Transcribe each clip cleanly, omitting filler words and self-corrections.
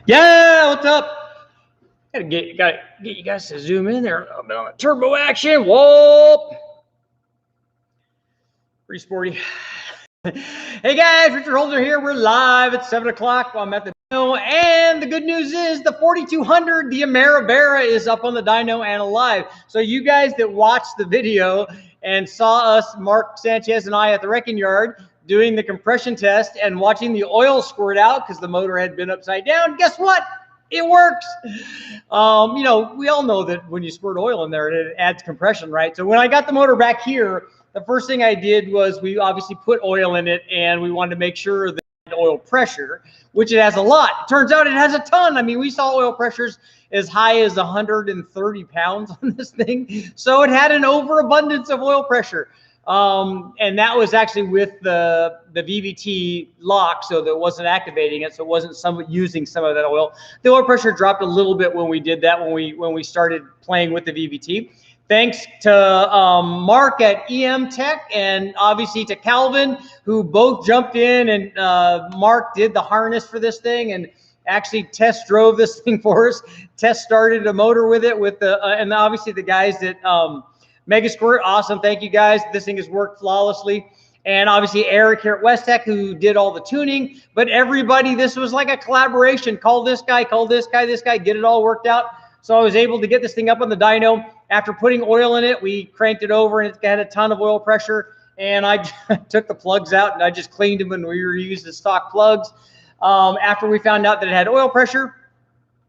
Yeah, what's up? Gotta get you guys to zoom in there a little bit on the turbo action. Whoop! Pretty sporty. Hey guys, Richard Holder here. We're live at 7 o'clock. I'm at the Dyno, and the good news is the 4200, the Ameri-Barra, is up on the Dyno and alive. So you guys that watched the video and saw us, Mark Sanchez and I, at the wrecking yard doing the compression test and watching the oil squirt out because the motor had been upside down, guess what? It works. You know, we all know that when you squirt oil in there, it adds compression, right? So when I got the motor back here, the first thing I did was we obviously put oil in it, and we wanted to make sure that it had oil pressure, which it has a lot. It turns out it has a ton. I mean, we saw oil pressures as high as 130 pounds on this thing. So it had an overabundance of oil pressure. And that was actually with the VVT lock, so that it wasn't activating it, so it wasn't using some of that oil. The oil pressure dropped a little bit when we did that, when we started playing with the VVT. Thanks to Mark at EM Tech, and obviously to Calvin, who both jumped in, and Mark did the harness for this thing and actually test drove this thing for us, test started a motor with it, with the and obviously the guys that Mega Squirt, awesome. Thank you guys. This thing has worked flawlessly. And obviously Eric here at West Tech, who did all the tuning. But everybody, this was like a collaboration. Call this guy, this guy, get it all worked out. So I was able to get this thing up on the dyno. After putting oil in it, we cranked it over, and it had a ton of oil pressure. And I took the plugs out, and I just cleaned them, and we reused the stock plugs. After we found out that it had oil pressure,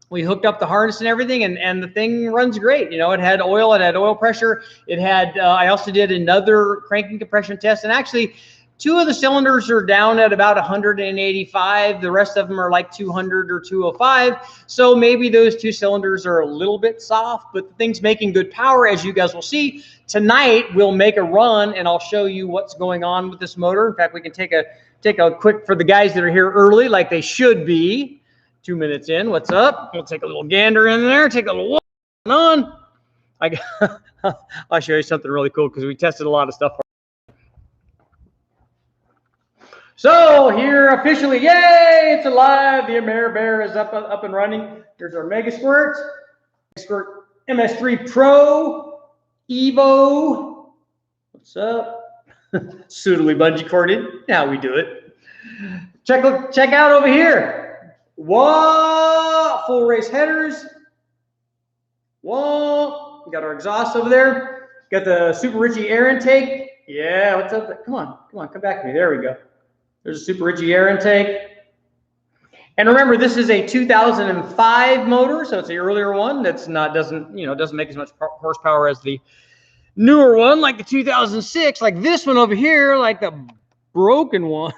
we hooked up the harness and everything, and the thing runs great. You know, it had oil pressure. It had, I also did another cranking compression test, and actually 2 of the cylinders are down at about 185. The rest of them are like 200 or 205. So maybe those 2 cylinders are a little bit soft, but the thing's making good power, as you guys will see. Tonight, we'll make a run, and I'll show you what's going on with this motor. In fact, we can take a quick, for the guys that are here early, like they should be. 2 minutes in, what's up? We'll take a little gander in there, take a little walk on. I'll show you something really cool because we tested a lot of stuff. So here officially, yay, it's alive. The Ameri-Barra is up and running. Here's our Mega Squirt. Squirt MS3 Pro Evo. What's up? Suitably bungee corded. How we do it. Check out over here. Whoa, full race headers. Whoa, we got our exhaust over there. Got the Super Richie air intake. Yeah, what's up? Come on, come back to me. There we go. There's a Super Richie air intake. And remember, this is a 2005 motor, so it's the earlier one that's doesn't make as much horsepower as the newer one, like the 2006, like this one over here, like the broken one.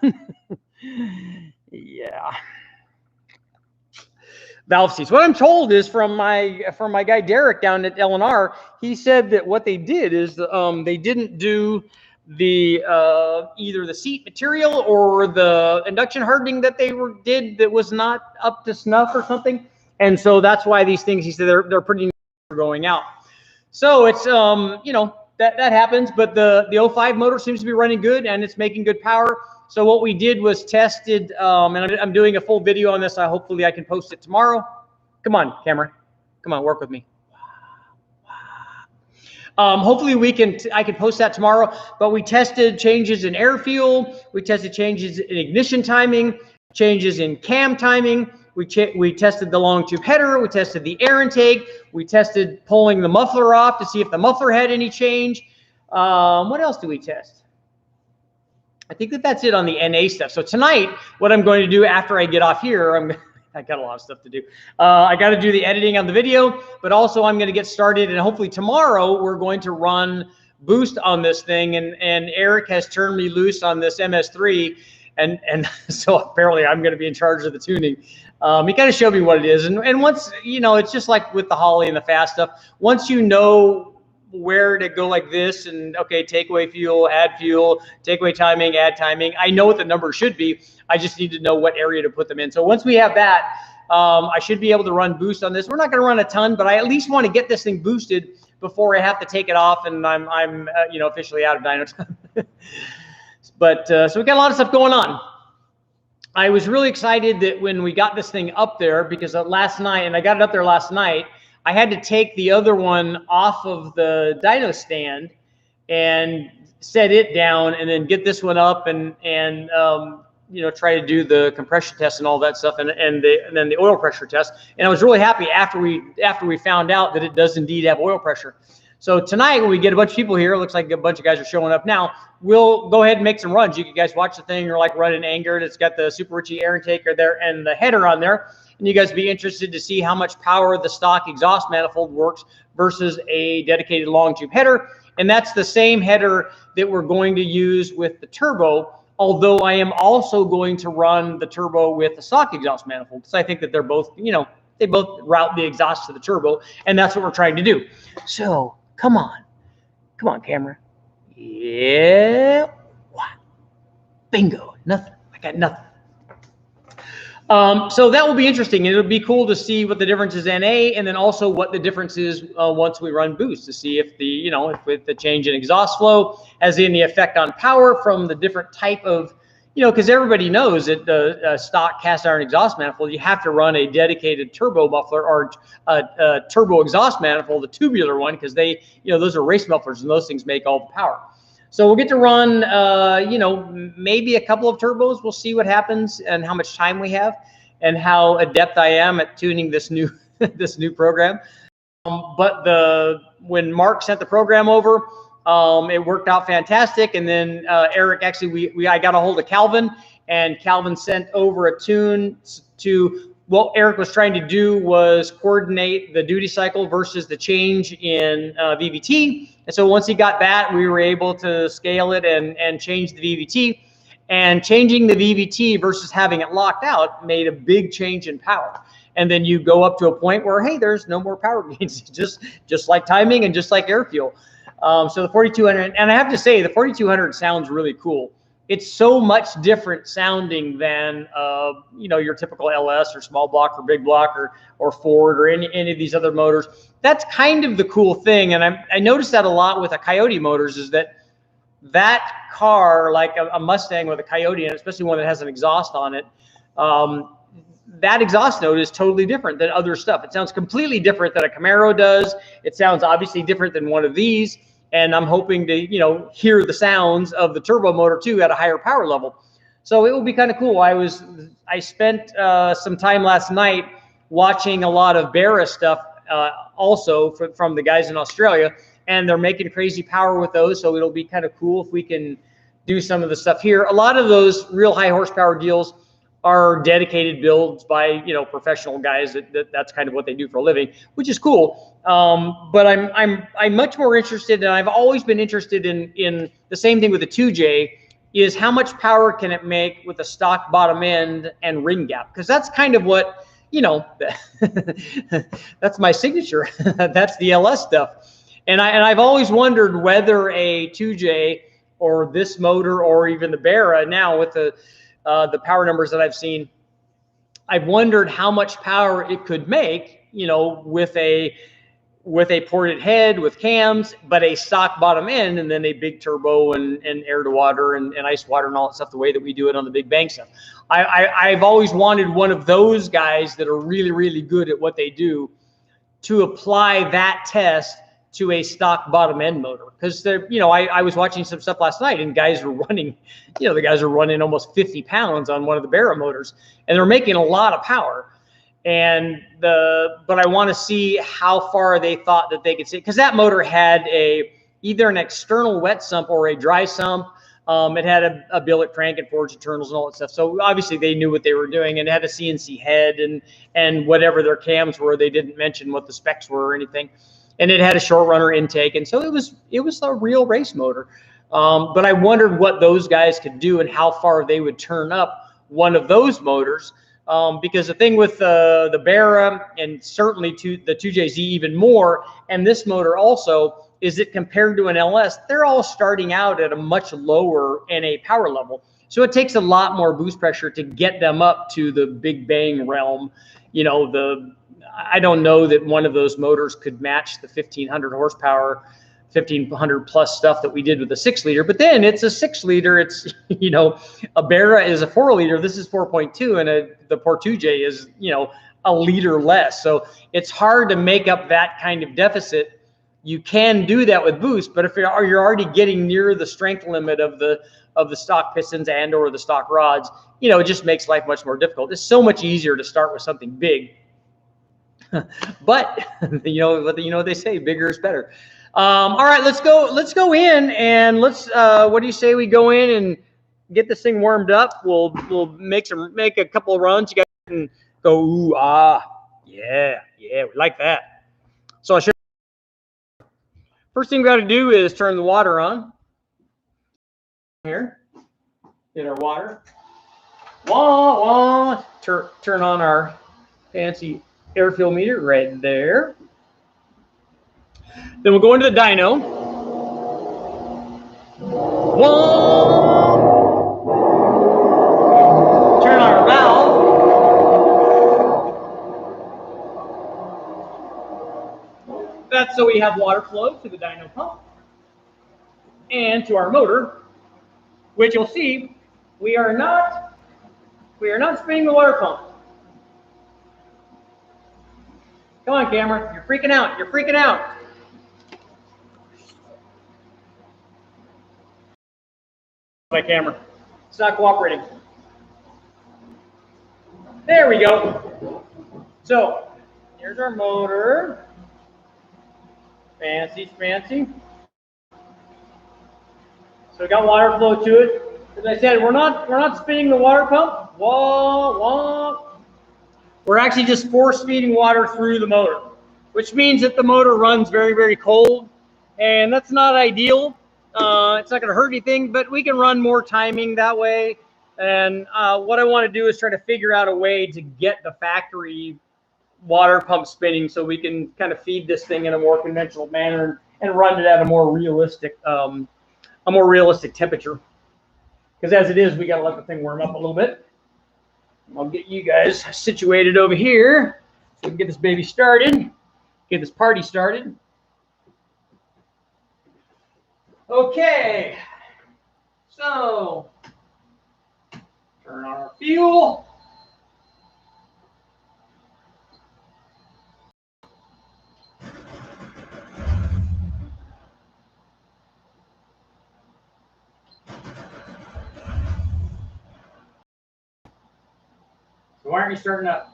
Yeah. Valve seats. What I'm told is from my guy Derek down at L&R, he said that what they did is they didn't do the either the seat material or the induction hardening that they did that was not up to snuff or something, and so that's why these things, he said, they're pretty going out. So it's you know, that happens, but the 05 motor seems to be running good, and it's making good power. So what we did was tested, and I'm doing a full video on this. Hopefully I can post it tomorrow. Come on, camera. Come on, work with me. Hopefully I can post that tomorrow. But we tested changes in air fuel. We tested changes in ignition timing, changes in cam timing. We tested the long tube header. We tested the air intake. We tested pulling the muffler off to see if the muffler had any change. What else do we test? I think that's it on the NA stuff. So tonight, what I'm going to do after I get off here, I got a lot of stuff to do. I got to do the editing on the video, but also I'm going to get started, and hopefully tomorrow we're going to run boost on this thing. And Eric has turned me loose on this MS3, and so apparently I'm going to be in charge of the tuning. He kind of showed me what it is, and once, you know, it's just like with the Holly and the fast stuff. Once you know where to go like this, and okay, take away fuel, add fuel, take away timing, add timing. I know what the numbers should be. I just need to know what area to put them in. So once we have that, I should be able to run boost on this. We're not going to run a ton, but I at least want to get this thing boosted before I have to take it off, and I'm you know, officially out of dyno time. But so we got a lot of stuff going on. I was really excited that when we got this thing up there, because last night, and I got it up there last night, I had to take the other one off of the dyno stand and set it down, and then get this one up and you know, try to do the compression test and all that stuff, and then the oil pressure test. And I was really happy after we found out that it does indeed have oil pressure. So tonight, when we get a bunch of people here, it looks like a bunch of guys are showing up now, we'll go ahead and make some runs. You guys watch the thing, or like running angered. It's got the Super Richie air intake there and the header on there. And you guys be interested to see how much power the stock exhaust manifold works versus a dedicated long tube header. And that's the same header that we're going to use with the turbo, although I am also going to run the turbo with the stock exhaust manifold, because I think that they're both, you know, they both route the exhaust to the turbo, and that's what we're trying to do. So come on, camera. Yeah, bingo, nothing. I got nothing. So that will be interesting. It'll be cool to see what the difference is NA, and then also what the difference is once we run boost, to see if the, you know, if with the change in exhaust flow has any effect on power from the different type of, you know, because everybody knows that the stock cast iron exhaust manifold, you have to run a dedicated turbo muffler or a turbo exhaust manifold, the tubular one, because they, you know, those are race mufflers, and those things make all the power. So we'll get to run, you know, maybe a couple of turbos. We'll see what happens and how much time we have, and how adept I am at tuning this new this new program. But when Mark sent the program over, it worked out fantastic. And then Eric, actually, I got a hold of Calvin, and Calvin sent over a tune to. What Eric was trying to do was coordinate the duty cycle versus the change in VVT. And so once he got that, we were able to scale it and change the VVT. And changing the VVT versus having it locked out made a big change in power. And then you go up to a point where, hey, there's no more power gains, just like timing and just like air fuel. So the 4200, and I have to say, the 4200 sounds really cool. It's so much different sounding than you know, your typical LS or small block or big block or Ford or any of these other motors. That's kind of the cool thing, and I noticed that a lot with a Coyote motors, is that car, like a Mustang with a Coyote, and especially one that has an exhaust on it, that exhaust note is totally different than other stuff. It sounds completely different than a Camaro does. It sounds obviously different than one of these. And I'm hoping to, you know, hear the sounds of the turbo motor too at a higher power level. So it will be kind of cool. I spent some time last night watching a lot of BARRA stuff, also from the guys in Australia, and they're making crazy power with those. So it'll be kind of cool if we can do some of the stuff here. A lot of those real high horsepower deals are dedicated builds by, you know, professional guys that's kind of what they do for a living, which is cool. But I'm much more interested, and I've always been interested in the same thing with the 2J, is how much power can it make with a stock bottom end and ring gap, because that's kind of what, you know, that's my signature. That's the LS stuff. And I've always wondered whether a 2J or this motor or even the BARRA now with the power numbers that I've seen, I've wondered how much power it could make, you know, with a ported head with cams, but a stock bottom end, and then a big turbo and air to water and ice water and all that stuff, the way that we do it on the big bang stuff. I've always wanted one of those guys that are really, really good at what they do to apply that test to a stock bottom end motor, because they're, you know, I was watching some stuff last night, and guys were running, you know, the guys are running almost 50 pounds on one of the BARRA motors, and they're making a lot of power. And but I want to see how far they thought that they could see, because that motor had either an external wet sump or a dry sump. It had a billet crank and forged internals and all that stuff. So obviously they knew what they were doing, and it had a CNC head and whatever their cams were. They didn't mention what the specs were or anything. And it had a short runner intake, and so it was a real race motor. But I wondered what those guys could do and how far they would turn up one of those motors, because the thing with the BARRA, and certainly the 2JZ even more, and this motor also, is that compared to an LS, they're all starting out at a much lower NA power level. So it takes a lot more boost pressure to get them up to the big bang realm. You know, I don't know that one of those motors could match the 1500 horsepower 1500 plus stuff that we did with the 6 liter, but then it's a 6 liter. It's, you know, a Barra is a 4 liter. This is 4.2, and the Portugé is, you know, a liter less. So it's hard to make up that kind of deficit. You can do that with boost, but if you're already getting near the strength limit of the stock pistons and or the stock rods, you know, it just makes life much more difficult. It's so much easier to start with something big. But you know what they say, bigger is better. All right, let's go in and let's what do you say we go in and get this thing warmed up? We'll make a couple of runs. You guys can go, ooh, ah, yeah, we like that. So first thing we got to do is turn the water on. Here, get our water. Wah, wah. Turn on our fancy airfill meter right there. Then we'll go into the dyno. Wah. Turn on our valve. That's so we have water flow to the dyno pump and to our motor, which you'll see we are not spinning the water pump. Come on, camera. You're freaking out. You're freaking out. My camera. It's not cooperating. There we go. So here's our motor. Fancy, fancy. So we got water flow to it. As I said, we're not spinning the water pump. Wah, wah. We're actually just force feeding water through the motor, which means that the motor runs very, very cold, and that's not ideal. It's not going to hurt anything, but we can run more timing that way. And what I want to do is try to figure out a way to get the factory water pump spinning so we can kind of feed this thing in a more conventional manner and run it at a more realistic temperature. Because as it is, we got to let the thing warm up a little bit. I'll get you guys situated over here so we can get this baby started, get this party started. Okay, so turn on our fuel. So why aren't you starting up?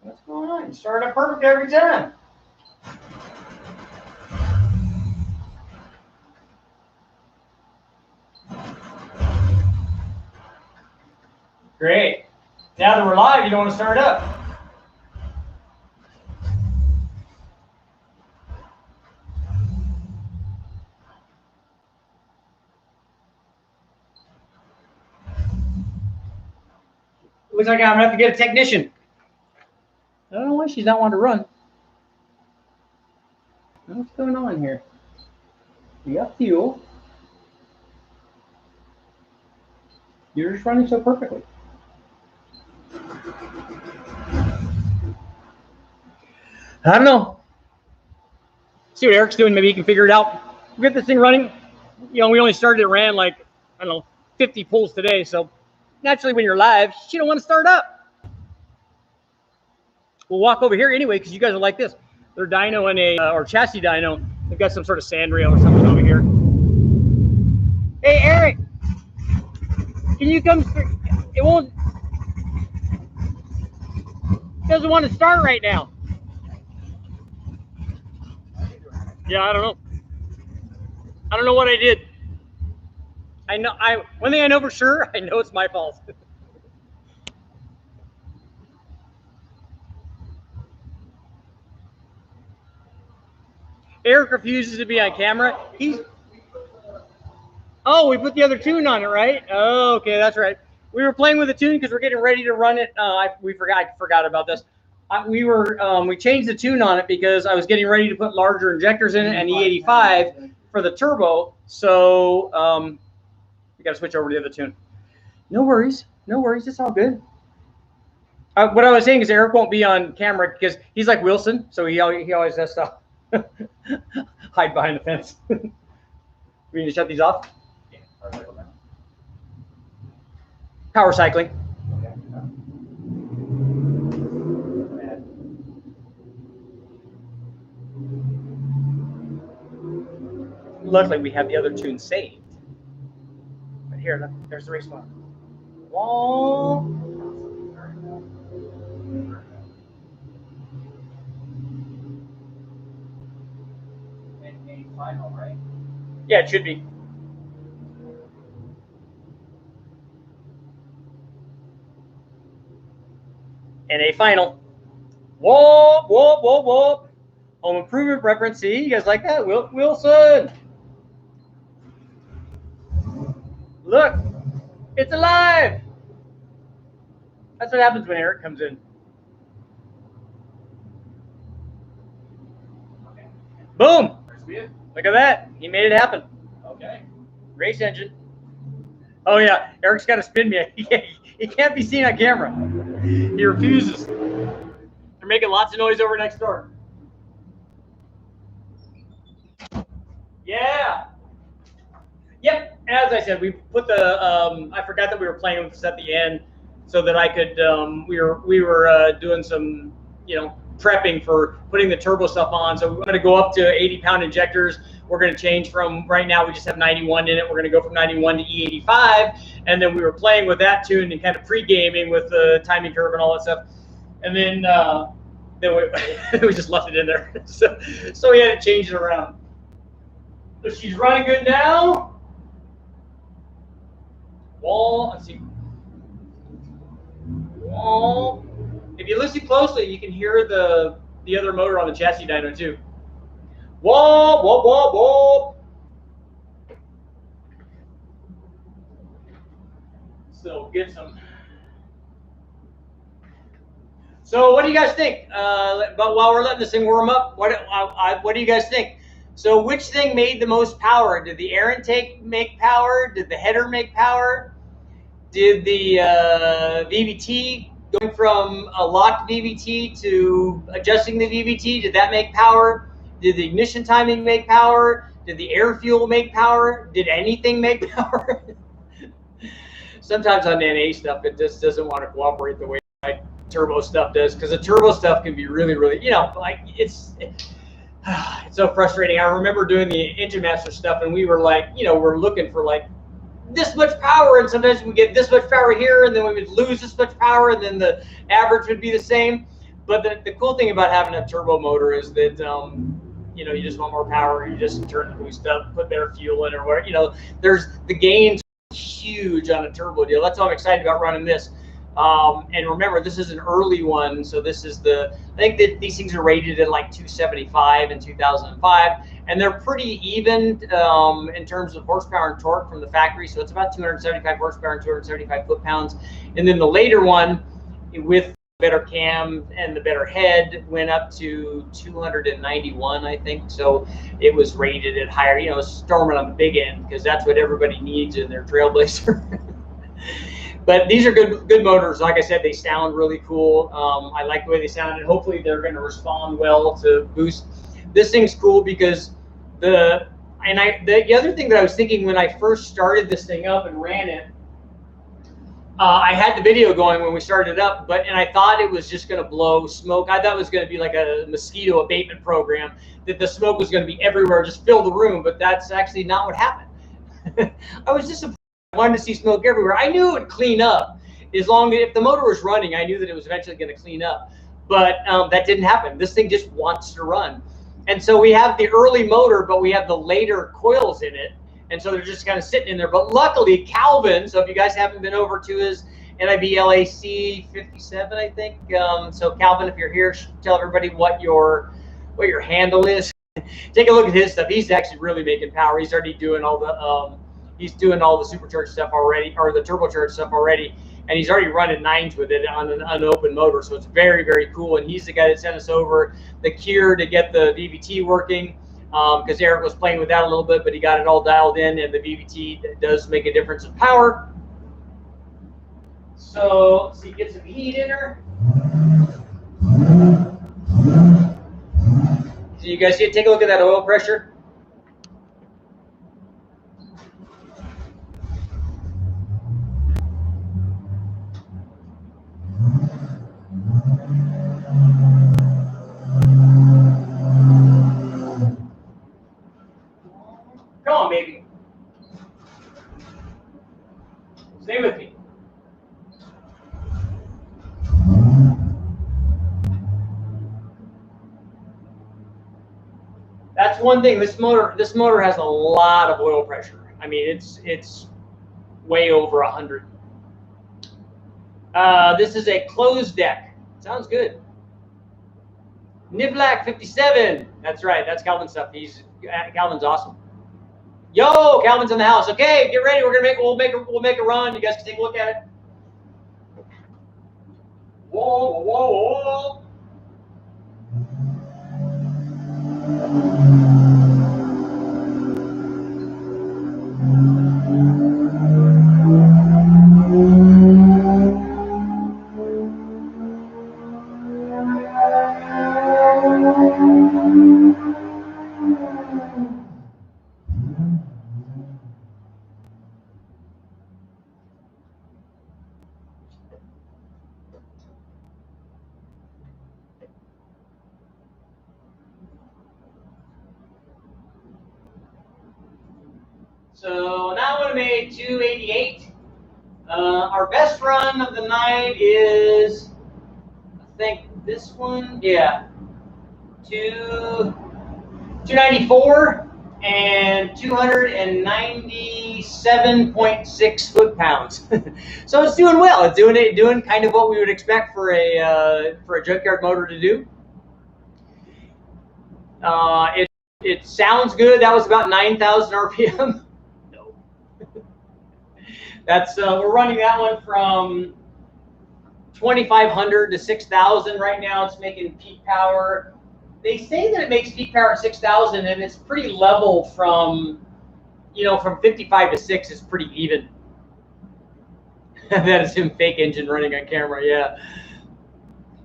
What's going on? You start up perfect every time. Great. Now that we're live, you don't want to start up. Looks like I'm going to have to get a technician. I don't know why she's not wanting to run. What's going on here? We got fuel. You're just running so perfectly. I don't know. See what Eric's doing. Maybe he can figure it out. We'll get this thing running. You know, we only started it, ran like, I don't know, 50 pulls today. So naturally, when you're live, you don't want to start up. We'll walk over here anyway because you guys are like this. They're dyno and a or chassis dyno. They've got some sort of sand rail or something over here. Hey, Eric, can you come? It won't. It doesn't want to start right now. Yeah, I don't know. I don't know what I did. I know. One thing I know for sure. I know it's my fault. Eric refuses to be on camera. Oh, we put the other tune on it, right? Oh, okay, that's right. we were playing with the tune because we're getting ready to run it. I forgot about this. We changed the tune on it because I was getting ready to put larger injectors in it and E85 for the turbo. So we got to switch over to the other tune. No worries, no worries. It's all good. What I was saying is Eric won't be on camera because he's like Wilson, so he always has to hide behind the fence. We need to shut these off. Power cycling. Luckily, we have the other tune saved. But here, look, there's the race one. Wall. And final, right? Yeah, it should be. And a final. Whoop, whoop, whoop, whoop. Home improvement reference. See, you guys like that? Wilson. Look, it's alive. That's what happens when Eric comes in. Okay. Boom. Look at that. He made it happen. Okay. Race engine. Oh, yeah. Eric's got to spin me. He can't be seen on camera. He refuses. They're making lots of noise over next door. Yeah. Yep. As I said, we put the. I forgot that we were playing with this at the end, so that I could. We were doing some, prepping for putting the turbo stuff on. So we're going to go up to 80-pound injectors. We're going to change from right now. We just have 91 in it. We're going to go from 91 to E85, and then we were playing with that tune and kind of pre-gaming with the timing curve and all that stuff. And then we just left it in there. So we had to change it around. So she's running good now. Wall, let's see. Wall. If you listen closely, you can hear the other motor on the chassis dyno too. Whoa, whoa, whoa, whoa. So get some. So what do you guys think? But while we're letting this thing warm up, what do you guys think? So which thing made the most power? Did the air intake make power? Did the header make power? Did the VVT, going from a locked VVT to adjusting the VVT, did that make power? Did the ignition timing make power? Did the air fuel make power? Did anything make power? Sometimes on NA stuff, it just doesn't want to cooperate the way like turbo stuff does, because the turbo stuff can be really, really, like it's so frustrating. I remember doing the Engine Master stuff, and we were like, we're looking for like this much power, and sometimes we get this much power here, and then we would lose this much power, and then the average would be the same. But the cool thing about having a turbo motor is that you just want more power. You just turn the boost up, put better fuel in, or whatever. There's the gains huge on a turbo deal. That's why I'm excited about running this. And remember, this is an early one, so this is I think that these things are rated at like 275 in 2005, and they're pretty even in terms of horsepower and torque from the factory. So it's about 275 horsepower and 275 foot-pounds. And then the later one, with better cam and the better head, went up to 291, I think. So it was rated at higher, storming on the big end, because that's what everybody needs in their Trailblazer. But these are good motors. Like I said, they sound really cool. I like the way they sound, and hopefully they're going to respond well to boost. This thing's cool because the other thing that I was thinking when I first started this thing up and ran it, I had the video going when we started it up, and I thought it was just going to blow smoke. I thought it was going to be like a mosquito abatement program, that the smoke was going to be everywhere, just fill the room. But that's actually not what happened. I was disappointed. I wanted to see smoke everywhere. I knew it would clean up if the motor was running. I knew that it was eventually going to clean up, but that didn't happen. This thing just wants to run, and so we have the early motor, but we have the later coils in it, and so they're just kind of sitting in there. But luckily, Calvin. So if you guys haven't been over to his NIB LAC 57, I think. So Calvin, if you're here, tell everybody what your handle is. Take a look at his stuff. He's actually really making power. He's already doing all the he's doing all the supercharged stuff already, or the turbocharged stuff already, and he's already running 9s with it on an unopened motor. So it's very, very cool. And he's the guy that sent us over the cure to get the VVT working, because Eric was playing with that a little bit, but he got it all dialed in, and the VVT does make a difference in power. So let's see, get some heat in her. So you guys see, take a look at that oil pressure. Come on, baby. Stay with me. That's one thing. This motor has a lot of oil pressure. I mean, it's way over 100. This is a closed deck. Sounds good. Niblack 57. That's right. That's Calvin's stuff. Calvin's awesome. Yo, Calvin's in the house. Okay, get ready. We'll make a run. You guys can take a look at it. Whoa, whoa, whoa. So now I'm made 288. Our best run of the night is, I think this one, yeah, 294 and 297.6 foot-pounds. So it's doing well. It's doing kind of what we would expect for a junkyard motor to do. It sounds good. That was about 9,000 RPM. That's we're running that one from 2,500 to 6,000 right now. It's making peak power. They say that it makes peak power at 6,000, and it's pretty level from, from 55 to 6 is pretty even. That is him fake engine running on camera. Yeah.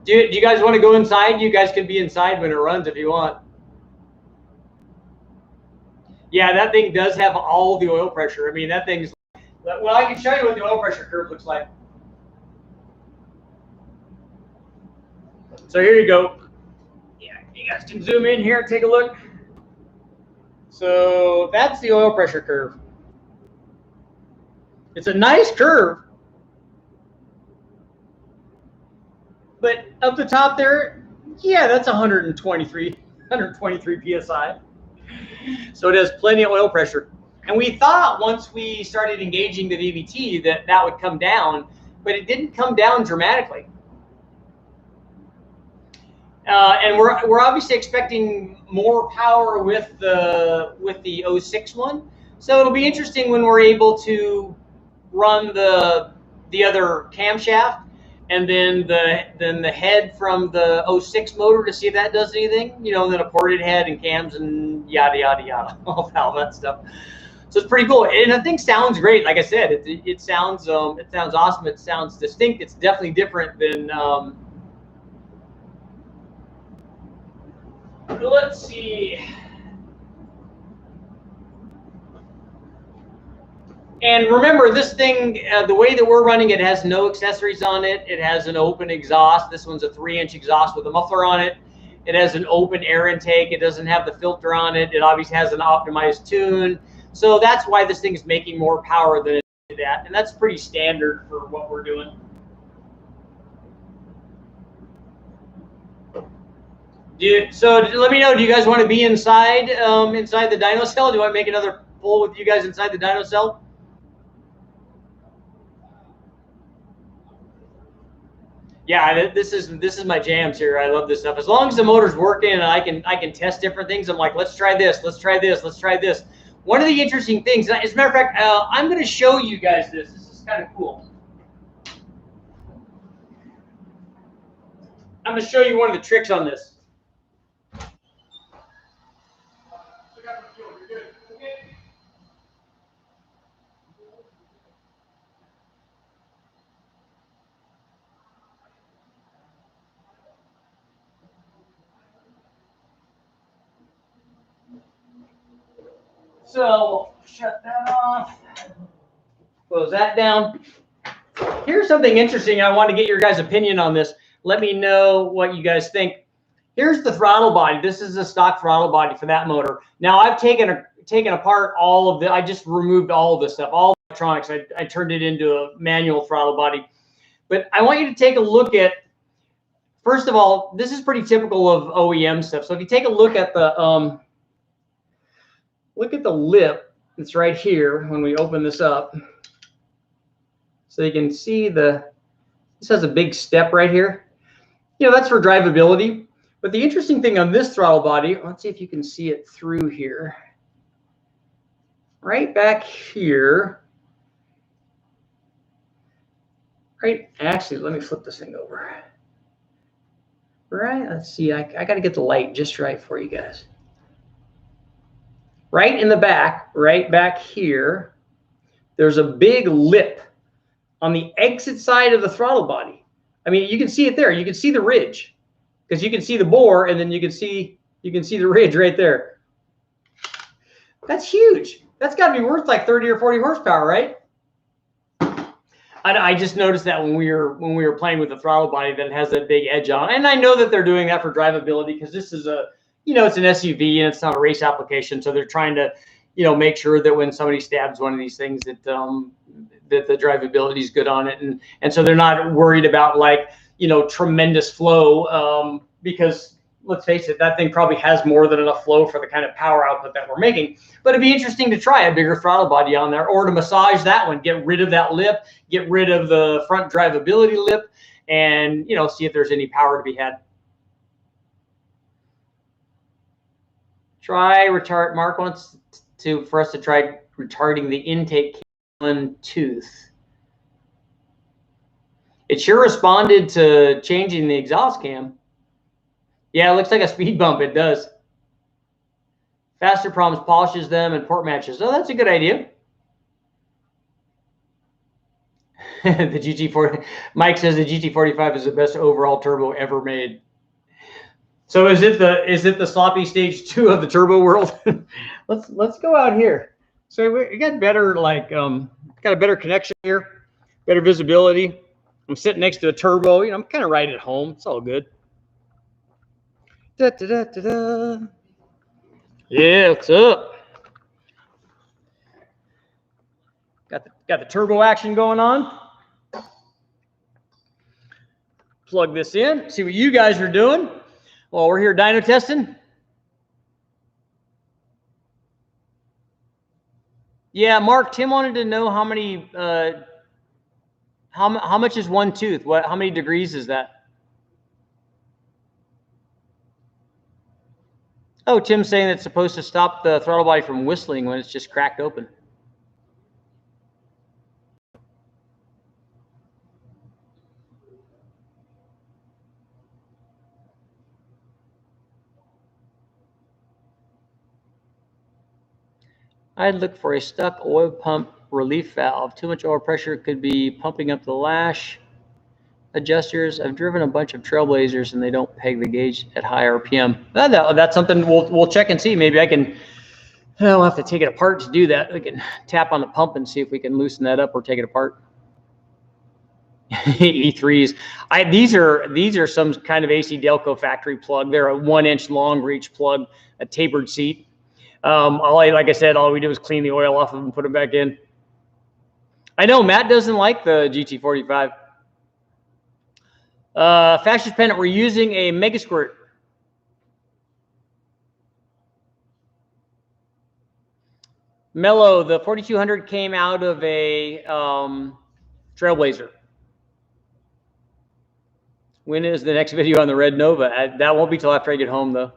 Do you guys want to go inside? You guys can be inside when it runs if you want. Yeah, that thing does have all the oil pressure. I mean, that thing's. Well, I can show you what the oil pressure curve looks like. So here you go. Yeah, you guys can zoom in here and take a look. So that's the oil pressure curve. It's a nice curve. But up the top there, yeah, that's 123 PSI. So it has plenty of oil pressure. And we thought once we started engaging the VVT that would come down, but it didn't come down dramatically. And we're obviously expecting more power with the 06 one. So it'll be interesting when we're able to run the other camshaft and then the head from the 06 motor to see if that does anything. Then a ported head and cams and yada yada yada, all that stuff. So it's pretty cool, and the thing sounds great. Like I said, it sounds awesome. It sounds distinct. It's definitely different than. Let's see. And remember, this thing, the way that we're running it has no accessories on it. It has an open exhaust. This one's a 3-inch exhaust with a muffler on it. It has an open air intake. It doesn't have the filter on it. It obviously has an optimized tune. So that's why this thing is making more power than that. And that's pretty standard for what we're doing. So let me know, do you guys want to be inside inside the dyno cell? Do you want to make another poll with you guys inside the dyno cell? Yeah, this is my jams here. I love this stuff. As long as the motor's working and I can test different things, I'm like, let's try this, let's try this, let's try this. one of the interesting things, as a matter of fact, I'm going to show you guys this. This is kind of cool. I'm going to show you one of the tricks on this. So shut that off. Close that down. Here's something interesting. I want to get your guys' opinion on this. Let me know what you guys think. Here's the throttle body. This is a stock throttle body for that motor. Now I've taken apart all of the. I just removed all of this stuff, all electronics. I turned it into a manual throttle body. But I want you to take a look at. First of all, this is pretty typical of OEM stuff. So if you take a look at the lip that's right here when we open this up. So you can see this has a big step right here. You know, that's for drivability. But the interesting thing on this throttle body, let's see if you can see it through here. Right back here. Right, actually, let me flip this thing over. Right, let's see, I got to get the light just right for you guys. Right in the back, right back here, there's a big lip on the exit side of the throttle body. I mean, you can see it there. You can see the ridge because you can see the bore, and then you can see the ridge right there. That's huge. That's got to be worth like 30 or 40 horsepower, right? I just noticed that when we were playing with the throttle body that it has that big edge on, and I know that they're doing that for drivability because this is a, you know, it's an SUV and it's not a race application, so they're trying to, you know, make sure that when somebody stabs one of these things that that the drivability is good on it, and so they're not worried about, like, you know, tremendous flow because let's face it, that thing probably has more than enough flow for the kind of power output that we're making. But it'd be interesting to try a bigger throttle body on there, or to massage that one, get rid of that lip, get rid of the front drivability lip, and, you know, see if there's any power to be had. Try retard. Mark wants for us to try retarding the intake one tooth. It sure responded to changing the exhaust cam. Yeah, it looks like a speed bump. It does. Faster Problems polishes them and port matches. Oh, that's a good idea. The GT40. Mike says the GT45 is the best overall turbo ever made. So is it the sloppy stage 2 of the turbo world? let's go out here. So we got better, like got a better connection here, better visibility. I'm sitting next to a turbo. You know, I'm kind of right at home. It's all good. Da, da, da, da, da. Yeah, what's up? Got the turbo action going on. Plug this in. See what you guys are doing while we're here dyno testing. Yeah, Mark, Tim wanted to know how many how much is one tooth? How many degrees is that? Oh, Tim's saying it's supposed to stop the throttle body from whistling when it's just cracked open. I'd look for a stuck oil pump relief valve. Too much oil pressure could be pumping up the lash adjusters. I've driven a bunch of Trailblazers and they don't peg the gauge at high RPM. That's something we'll check and see. Maybe I can. I'll have to take it apart to do that. We can tap on the pump and see if we can loosen that up or take it apart. E3s. These are some kind of AC Delco factory plug. They're a 1-inch long reach plug, a tapered seat. Like I said, all we did was clean the oil off of them and put them back in. I know Matt doesn't like the GT45. Fascist Pennant, we're using a Mega Squirt. Mellow, the 4200 came out of a Trailblazer. When is the next video on the Red Nova? That won't be till after I get home, though.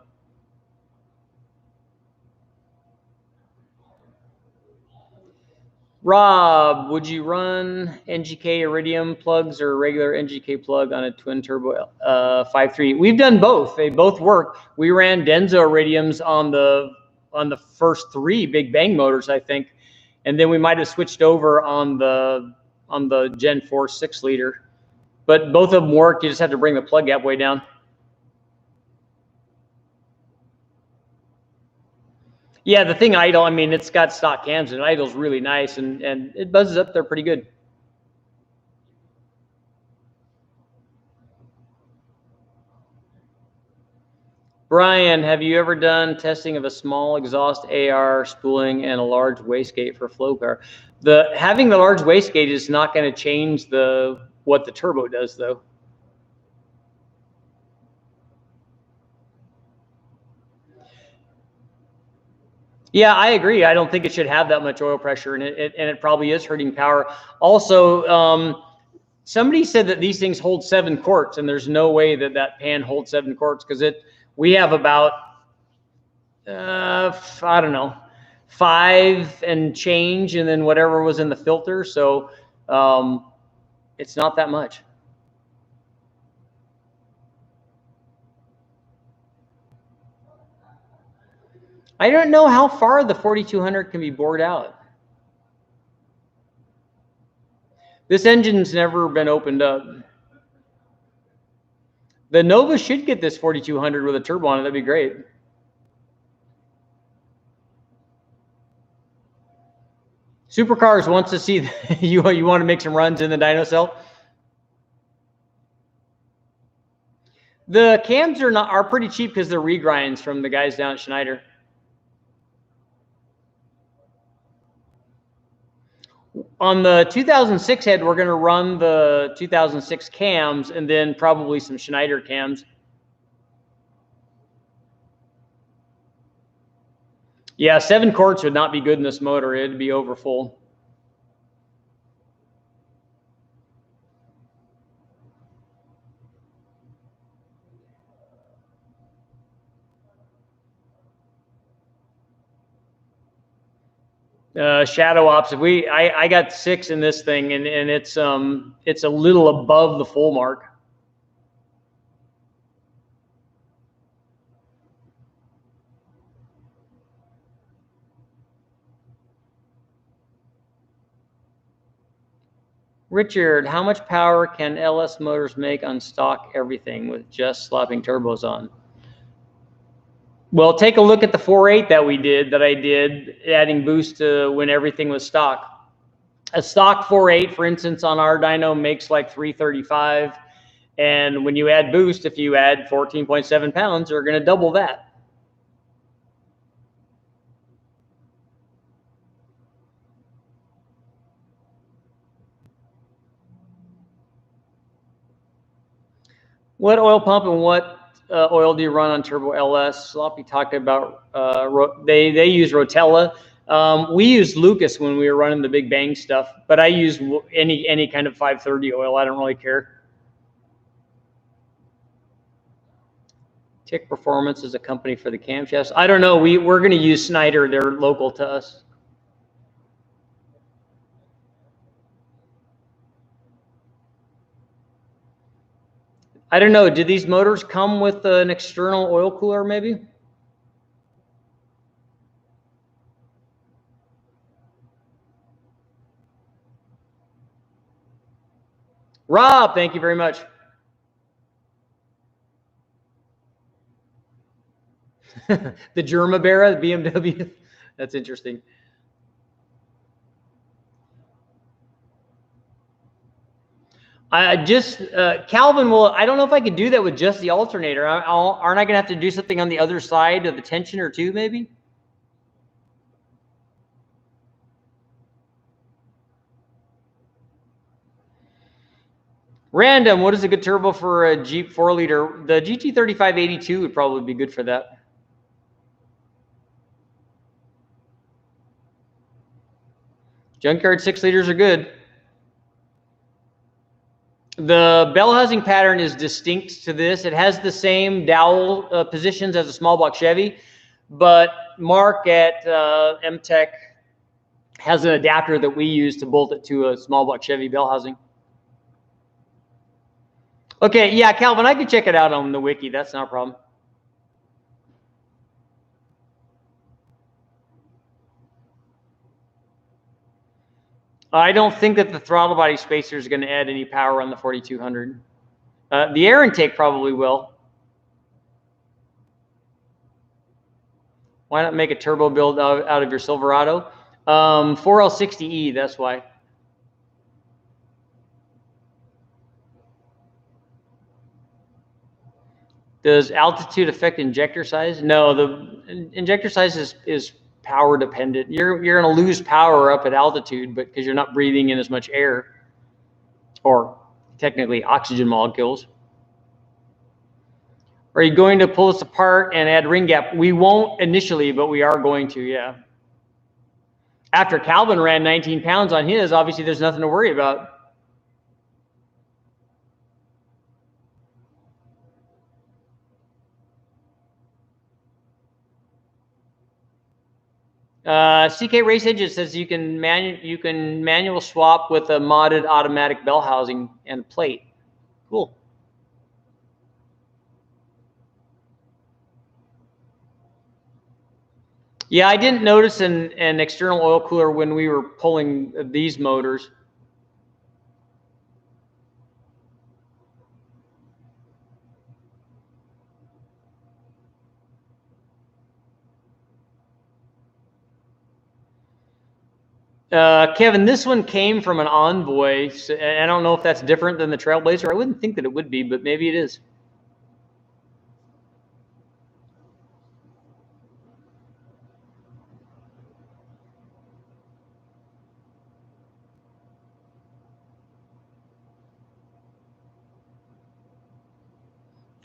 Rob, would you run NGK Iridium plugs or regular NGK plug on a twin turbo 5.3? We've done both. They both work. We ran Denso Iridiums on the first 3 Big Bang motors, I think, and then we might have switched over on the Gen 4 6-liter. But both of them work. You just have to bring the plug gap way down. Yeah, the thing idle, I mean, it's got stock cams and it idles really nice, and it buzzes up there pretty good. Brian, have you ever done testing of a small exhaust AR spooling and a large wastegate for flow power? Having the large wastegate is not going to change what the turbo does, though. Yeah, I agree. I don't think it should have that much oil pressure, and it probably is hurting power. Also, somebody said that these things hold 7 quarts, and there's no way that pan holds 7 quarts, because we have about I don't know, 5 and change, and then whatever was in the filter. So it's not that much. I don't know how far the 4200 can be bored out. This engine's never been opened up. The Nova should get this 4200 with a turbo on it. That'd be great. Supercars wants to see you want to make some runs in the dyno cell. The cams are pretty cheap because they're regrinds from the guys down at Schneider. On the 2006 head, we're going to run the 2006 cams and then probably some Schneider cams. Yeah, 7 quarts would not be good in this motor. It'd be over full. Shadow ops. I got 6 in this thing, and it's a little above the full mark. Richard, how much power can LS motors make on stock everything with just slapping turbos on? Well, take a look at the 4.8 that I did, adding boost to when everything was stock. A stock 4.8, for instance, on our dyno makes like 335. And when you add boost, if you add 14.7 pounds, you're going to double that. What oil pump and what oil do you run on turbo LS? Sloppy talked about they use Rotella. We used Lucas when we were running the Big Bang stuff, but I use any kind of 530 oil. I don't really care. Tick Performance is a company for the camshafts. I don't know. We're going to use Schneider. They're local to us. I don't know. Did these motors come with an external oil cooler, maybe? Rob, thank you very much. The Germa-Barra, the BMW. That's interesting. I just Calvin will. I don't know if I could do that with just the alternator. Aren't I going to have to do something on the other side of the tensioner too, maybe? Random, what is a good turbo for a Jeep 4-liter? The GT3582 would probably be good for that. Junkyard 6-liters are good. The bell housing pattern is distinct to this. It has the same dowel positions as a small block Chevy, but Mark at MTech Has an adapter that we use to bolt it to a small block Chevy bell housing. Okay, yeah, Calvin, I can check it out on the wiki. That's not a problem. I don't think that the throttle body spacer is going to add any power on the 4200. The air intake probably will. Why not make a turbo build out of your Silverado? 4L60E, that's why. Does altitude affect injector size? No, the injector size is power dependent. You're going to lose power up at altitude, but because you're not breathing in as much air, or technically oxygen molecules. Are you going to pull this apart and add ring gap? We won't initially, but we are going to, yeah. After Calvin ran 19 pounds on his, obviously there's nothing to worry about. CK Race Edge says you can manual swap with a modded automatic bell housing and plate. Cool. Yeah, I didn't notice an external oil cooler when we were pulling these motors. Kevin, this one came from an Envoy. So I don't know if that's different than the Trailblazer. I wouldn't think that it would be, but maybe it is.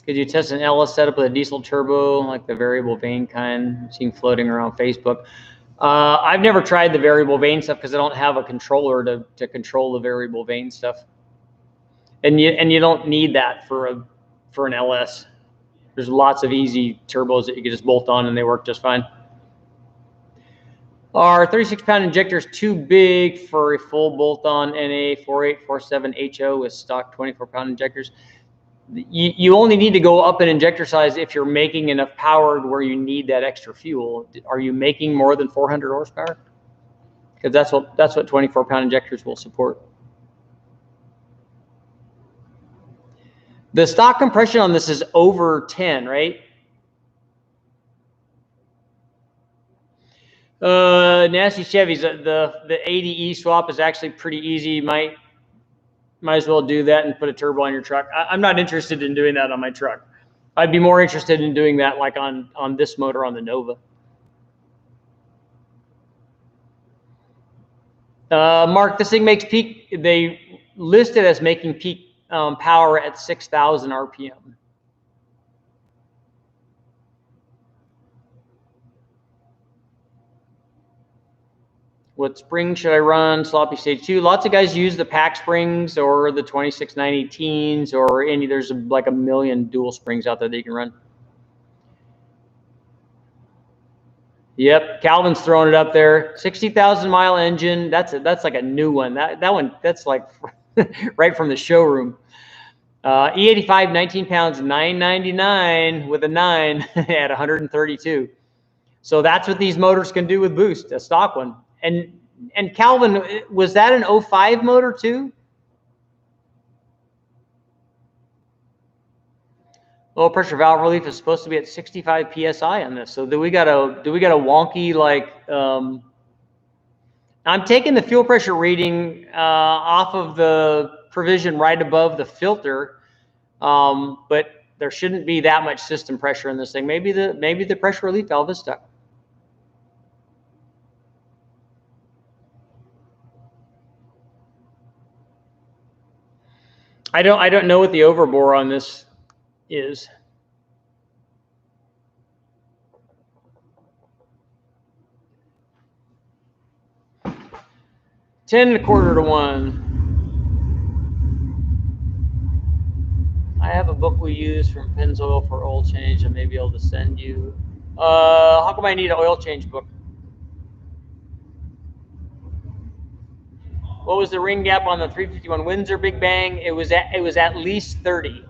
Could you test an LS setup with a diesel turbo, like the variable vane kind, seen floating around Facebook? I've never tried the variable vane stuff because I don't have a controller to control the variable vane stuff. And you don't need that for an LS. There's lots of easy turbos that you can just bolt on and they work just fine. Are 36-pound injectors too big for a full bolt-on NA 4847 HO with stock 24-pound injectors? You only need to go up in injector size if you're making enough power where you need that extra fuel. Are you making more than 400 horsepower? Because that's what 24-pound injectors will support. The stock compression on this is over 10, right? Nasty Chevys. The ADE swap is actually pretty easy. Might as well do that and put a turbo on your truck. I'm not interested in doing that on my truck. I'd be more interested in doing that like on this motor on the Nova. Mark, this thing makes peak. They list it as making peak power at 6,000 RPM. What spring should I run? Sloppy stage 2. Lots of guys use the pack springs or the 2690-teens or any. There's like a million dual springs out there that you can run. Yep, Calvin's throwing it up there. 60,000 mile engine. That's like a new one. That one, that's like right from the showroom. E85, 19 pounds, 999 with a 9 at 132. So that's what these motors can do with boost, a stock one. And Calvin, was that an 05 motor too? Low pressure valve relief is supposed to be at 65 psi on this. So do we got a wonky like? I'm taking the fuel pressure reading off of the provision right above the filter, but there shouldn't be that much system pressure in this thing. Maybe the pressure relief valve is stuck. I don't know what the overbore on this is. 10 1/4 to 1. I have a book we use from Pennzoil for oil change. I may be able to send you. How come I need an oil change book? What was the ring gap on the 351 Windsor Big Bang? It was at least 30.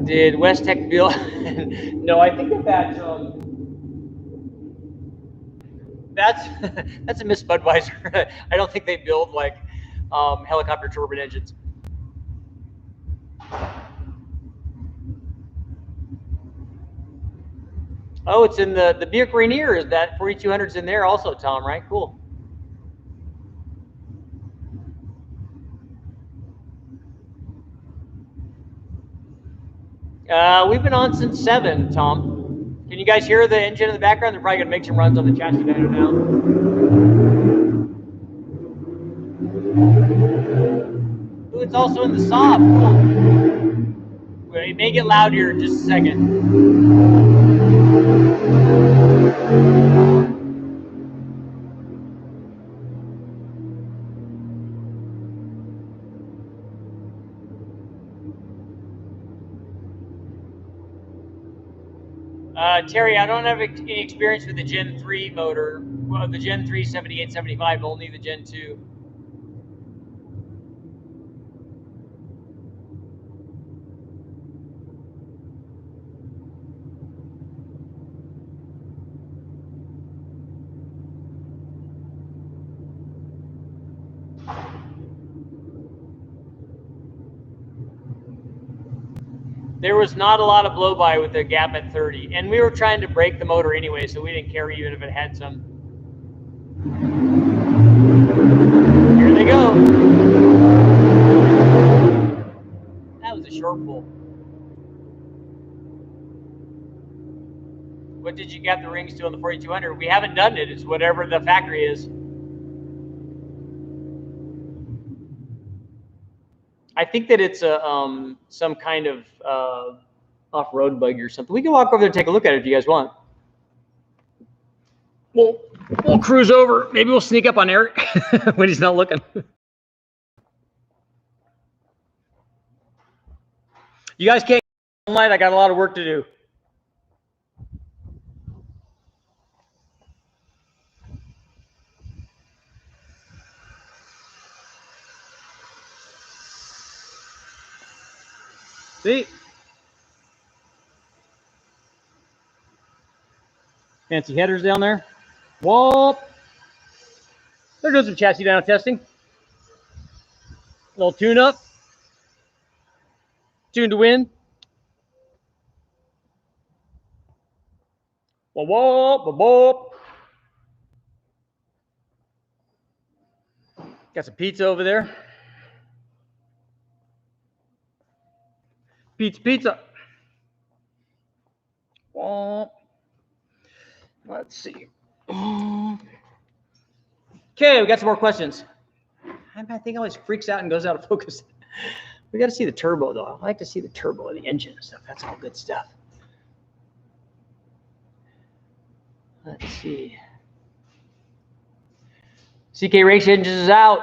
Did West Tech build? No, I think that's that's a Miss Budweiser. I don't think they build like helicopter turbine engines. Oh, it's in the Buick Rainier. Is that 4200's in there also, Tom? Right? Cool. We've been on since 7, Tom. Can you guys hear the engine in the background? They're probably gonna make some runs on the chassis dyno now. Ooh, it's also in the soft. Cool. It may get loud here in just a second. Terry, I don't have any experience with the Gen 3 motor. Well, the Gen 3 7875, only the Gen 2. There was not a lot of blow-by with the gap at 30. And we were trying to break the motor anyway, so we didn't care even if it had some. Here they go. That was a short pull. What did you gap the rings to on the 4200? We haven't done it. It's whatever the factory is. I think that it's a some kind of off-road buggy or something. We can walk over there and take a look at it if you guys want. We'll cruise over. Maybe we'll sneak up on Eric when he's not looking. You guys can't all night. I got a lot of work to do. See? Fancy headers down there. Whoop. There goes some chassis dyno testing. Little tune up. Tune to win. Whoop, whoop, whoop. Got some pizza over there. Pizza. Whoop. Let's see. Okay, we got some more questions. I think it always freaks out and goes out of focus. We got to see the turbo, though. I like to see the turbo of the engine and stuff. That's all good stuff. Let's see. CK Race Engines is out.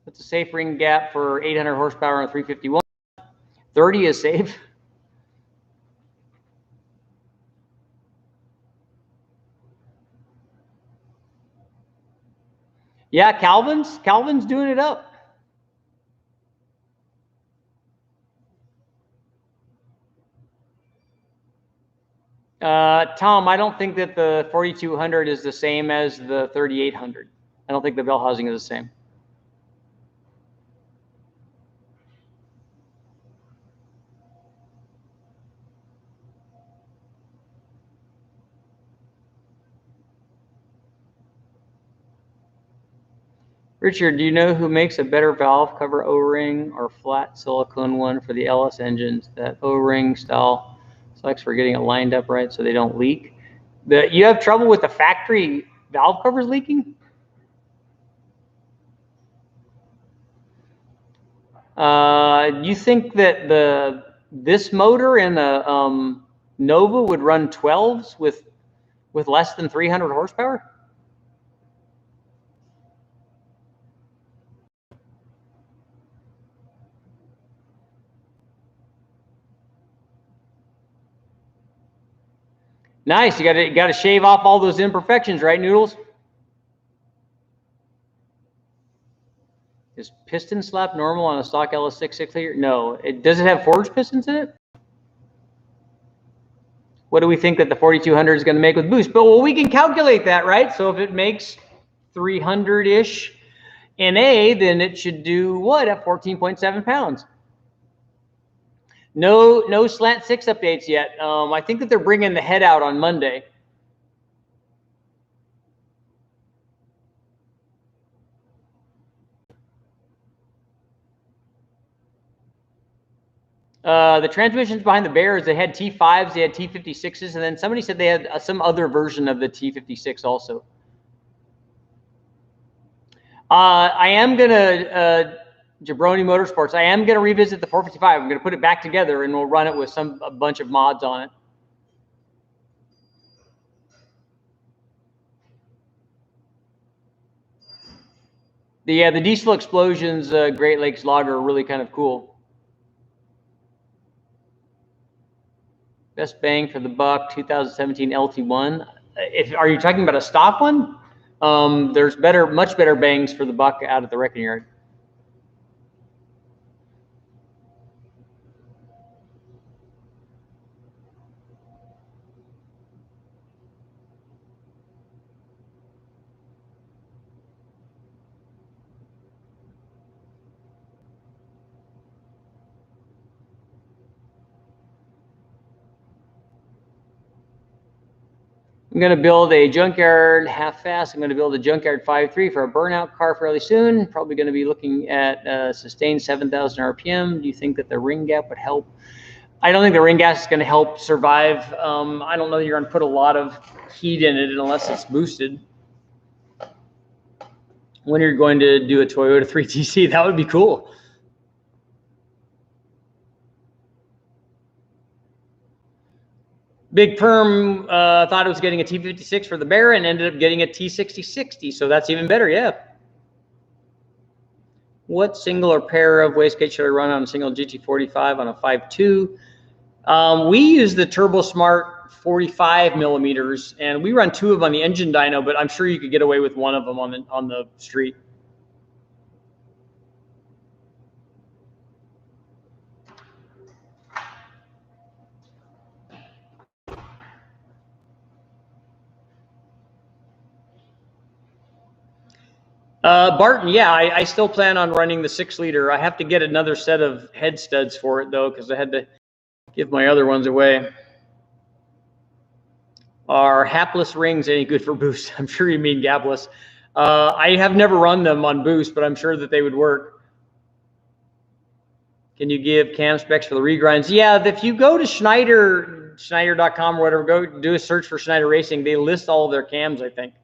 What's a safe ring gap for 800 horsepower on a 351? 30 is safe. Yeah, Calvin's doing it up. Tom, I don't think that the 4200 is the same as the 3800. I don't think the bell housing is the same. Richard, do you know who makes a better valve cover O-ring or flat silicone one for the LS engines? That O-ring style sucks for getting it lined up right so they don't leak. You have trouble with the factory valve covers leaking? You think that this motor in the Nova would run 12s with less than 300 horsepower? Nice. You got to shave off all those imperfections, right, Noodles? Is piston slap normal on a stock LS6 6-liter? No. Does it have forged pistons in it? What do we think that the 4200 is going to make with boost? But well, we can calculate that, right? So if it makes 300-ish NA, then it should do what at 14.7 pounds? No slant 6 updates yet. I think that they're bringing the head out on Monday. The transmissions behind the Bears, they had T5s, they had T56s, and then somebody said they had some other version of the T56 also. I am going to, Jabroni Motorsports, I am going to revisit the 455. I'm going to put it back together, and we'll run it with a bunch of mods on it. The Diesel Explosions Great Lakes Lager are really kind of cool. Best bang for the buck, 2017 LT1. Are you talking about a stock one? There's much better bangs for the buck out at the wrecking yard. I'm going to build a junkyard half-fast. I'm going to build a junkyard 5.3 for a burnout car fairly soon. Probably going to be looking at sustained 7,000 RPM. Do you think that the ring gap would help? I don't think the ring gas is going to help survive. I don't know that you're going to put a lot of heat in it unless it's boosted. When you're going to do a Toyota 3TC, that would be cool. Big Perm thought it was getting a T56 for the Barra and ended up getting a T6060, so that's even better, yeah. What single or pair of wastegate should I run on a single GT45 on a 5.2? We use the Turbo Smart 45 millimeters, and we run 2 of them on the engine dyno, but I'm sure you could get away with 1 of them on the street. Barton, yeah, I still plan on running the 6-liter. I have to get another set of head studs for it, though, because I had to give my other ones away. Are hapless rings any good for boost? I'm sure you mean gapless. I have never run them on boost, but I'm sure that they would work. Can you give cam specs for the regrinds? Yeah, if you go to Schneider.com or whatever, go do a search for Schneider Racing. They list all of their cams, I think.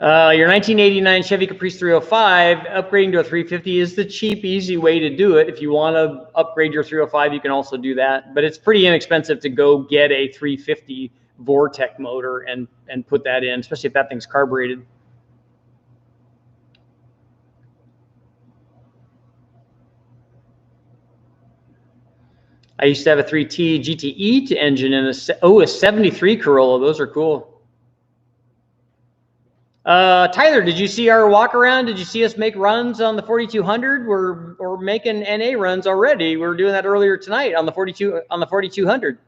Your 1989 Chevy Caprice 305, upgrading to a 350 is the cheap, easy way to do it. If you want to upgrade your 305, you can also do that. But it's pretty inexpensive to go get a 350 Vortec motor and put that in, especially if that thing's carbureted. I used to have a 3T GTE engine and a 73 Corolla. Those are cool. Tyler, did you see our walk around? Did you see us make runs on the 4200? We're making NA runs already. We were doing that earlier tonight on the 4200.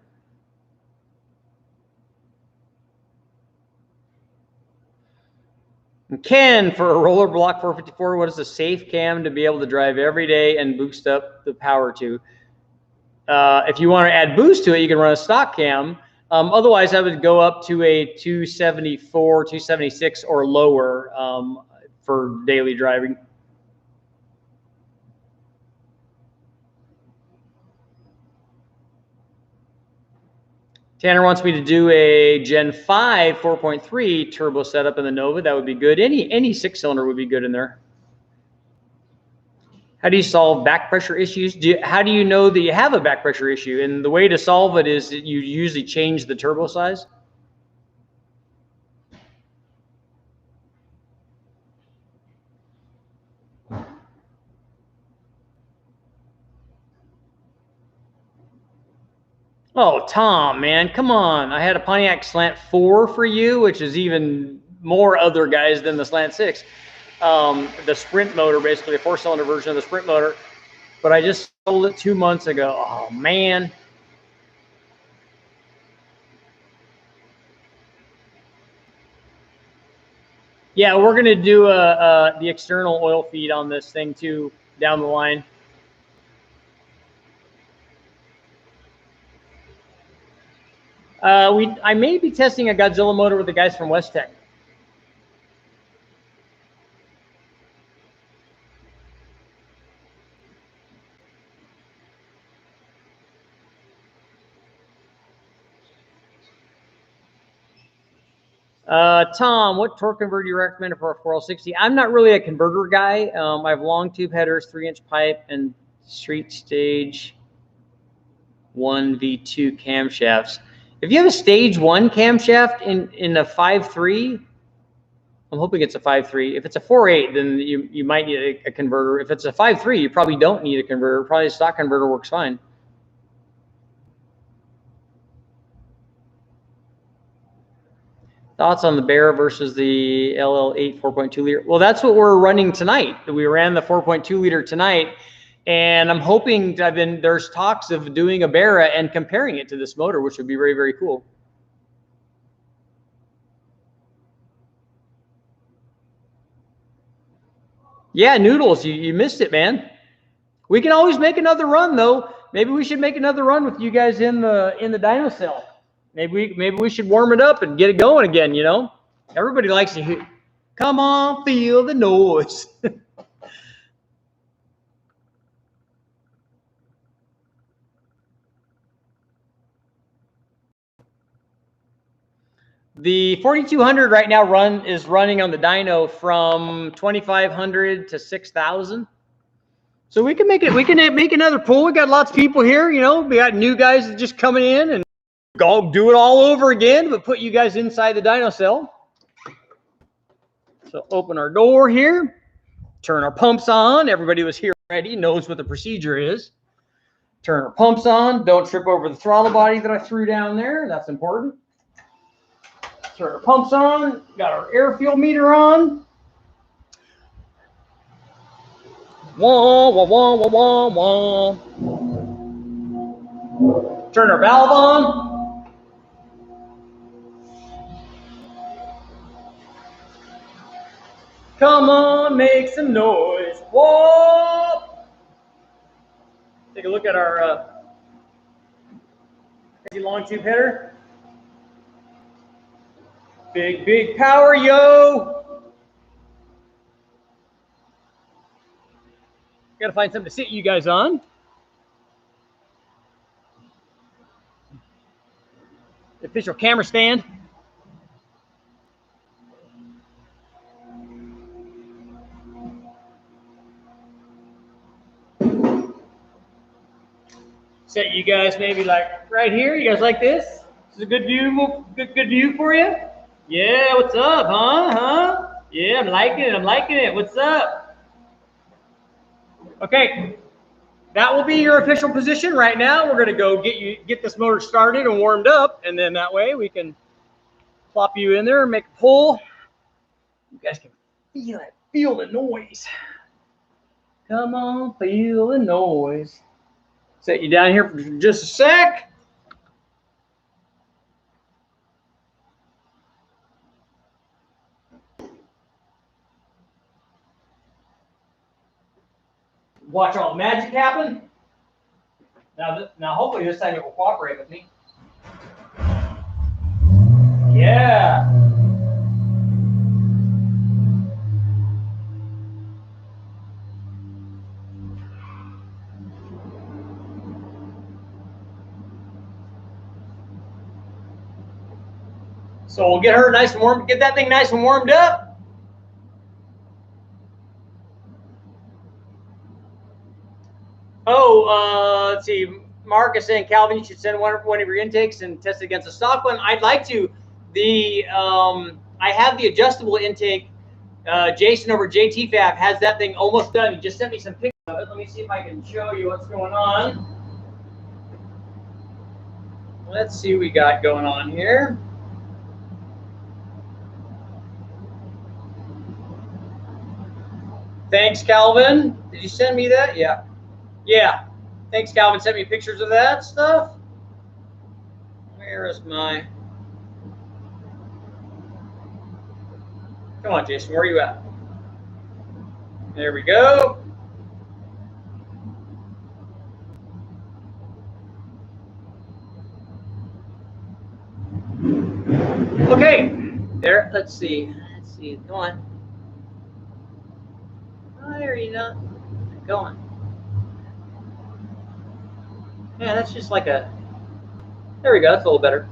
And Ken, for a roller block 454, what is a safe cam to be able to drive every day and boost up the power to? If you want to add boost to it, you can run a stock cam. Otherwise, I would go up to a 274, 276 or lower for daily driving. Tanner wants me to do a Gen 5 4.3 turbo setup in the Nova. That would be good. Any 6-cylinder would be good in there. How do you solve back pressure issues? How do you know that you have a back pressure issue? And the way to solve it is that you usually change the turbo size. Oh, Tom, man, come on. I had a Pontiac Slant 4 for you, which is even more other guys than the Slant 6. The Sprint motor, basically a 4-cylinder version of the Sprint motor. But I just sold it 2 months ago. Oh, man. Yeah, we're going to do the external oil feed on this thing, too, down the line. I may be testing a Godzilla motor with the guys from West Tech. Tom, what torque converter do you recommend for a 4L60? I'm not really a converter guy. I have long tube headers, 3-inch pipe, and street stage 1 V2 camshafts. If you have a stage 1 camshaft in a 5.3, I'm hoping it's a 5.3. If it's a 4.8, then you might need a converter. If it's a 5.3, you probably don't need a converter. Probably a stock converter works fine. Thoughts on the Barra versus the LL8 4.2 liter? Well, that's what we're running tonight. We ran the 4.2 liter tonight, and I'm hoping there's talks of doing a Barra and comparing it to this motor, which would be very, very cool. Yeah, Noodles, you missed it, man. We can always make another run, though. Maybe we should make another run with you guys in the dyno cell. Maybe we should warm it up and get it going again, you know? Everybody likes to hear, come on, feel the noise. The 4200 right now is running on the dyno from 2500 to 6000. So we can make another pull. We got lots of people here, you know. We got new guys just coming in and go do it all over again, but put you guys inside the dyno cell. So open our door here, turn our pumps on. Everybody was here already, knows what the procedure is. Turn our pumps on. Don't trip over the throttle body that I threw down there. That's important. Turn our pumps on. Got our air fuel meter on. Wah, wah, wah, wah, wah, wah. Turn our valve on. Come on, make some noise. Whoa! Take a look at our long tube header. Big, big power, yo! Gotta find something to sit you guys on. The official camera stand. Set you guys maybe like right here. You guys like this? This is a good view. Good view for you. Yeah, what's up, huh? Yeah, I'm liking it. What's up? Okay, that will be your official position right now. We're gonna go get this motor started and warmed up, and then that way we can plop you in there and make a pull. You guys can feel it. Feel the noise. Come on, feel the noise. Set you down here for just a sec. Watch all the magic happen. Now hopefully this time it will cooperate with me. Yeah. So we'll get her nice and warm, get that thing nice and warmed up. Oh, let's see. Mark is saying, Calvin, you should send one of your intakes and test it against a stock one. I'd like to. I have the adjustable intake. Jason over JT Fab has that thing almost done. He just sent me some pictures of it. Let me see if I can show you what's going on. Let's see what we got going on here. Thanks, Calvin. Did you send me that? Yeah. Yeah. Thanks, Calvin. Sent me pictures of that stuff. Where is my... Come on, Jason. Where are you at? There we go. Okay. There. Let's see. Let's see. Come on. Why are you not going? Yeah, that's just like a... There we go. That's a little better.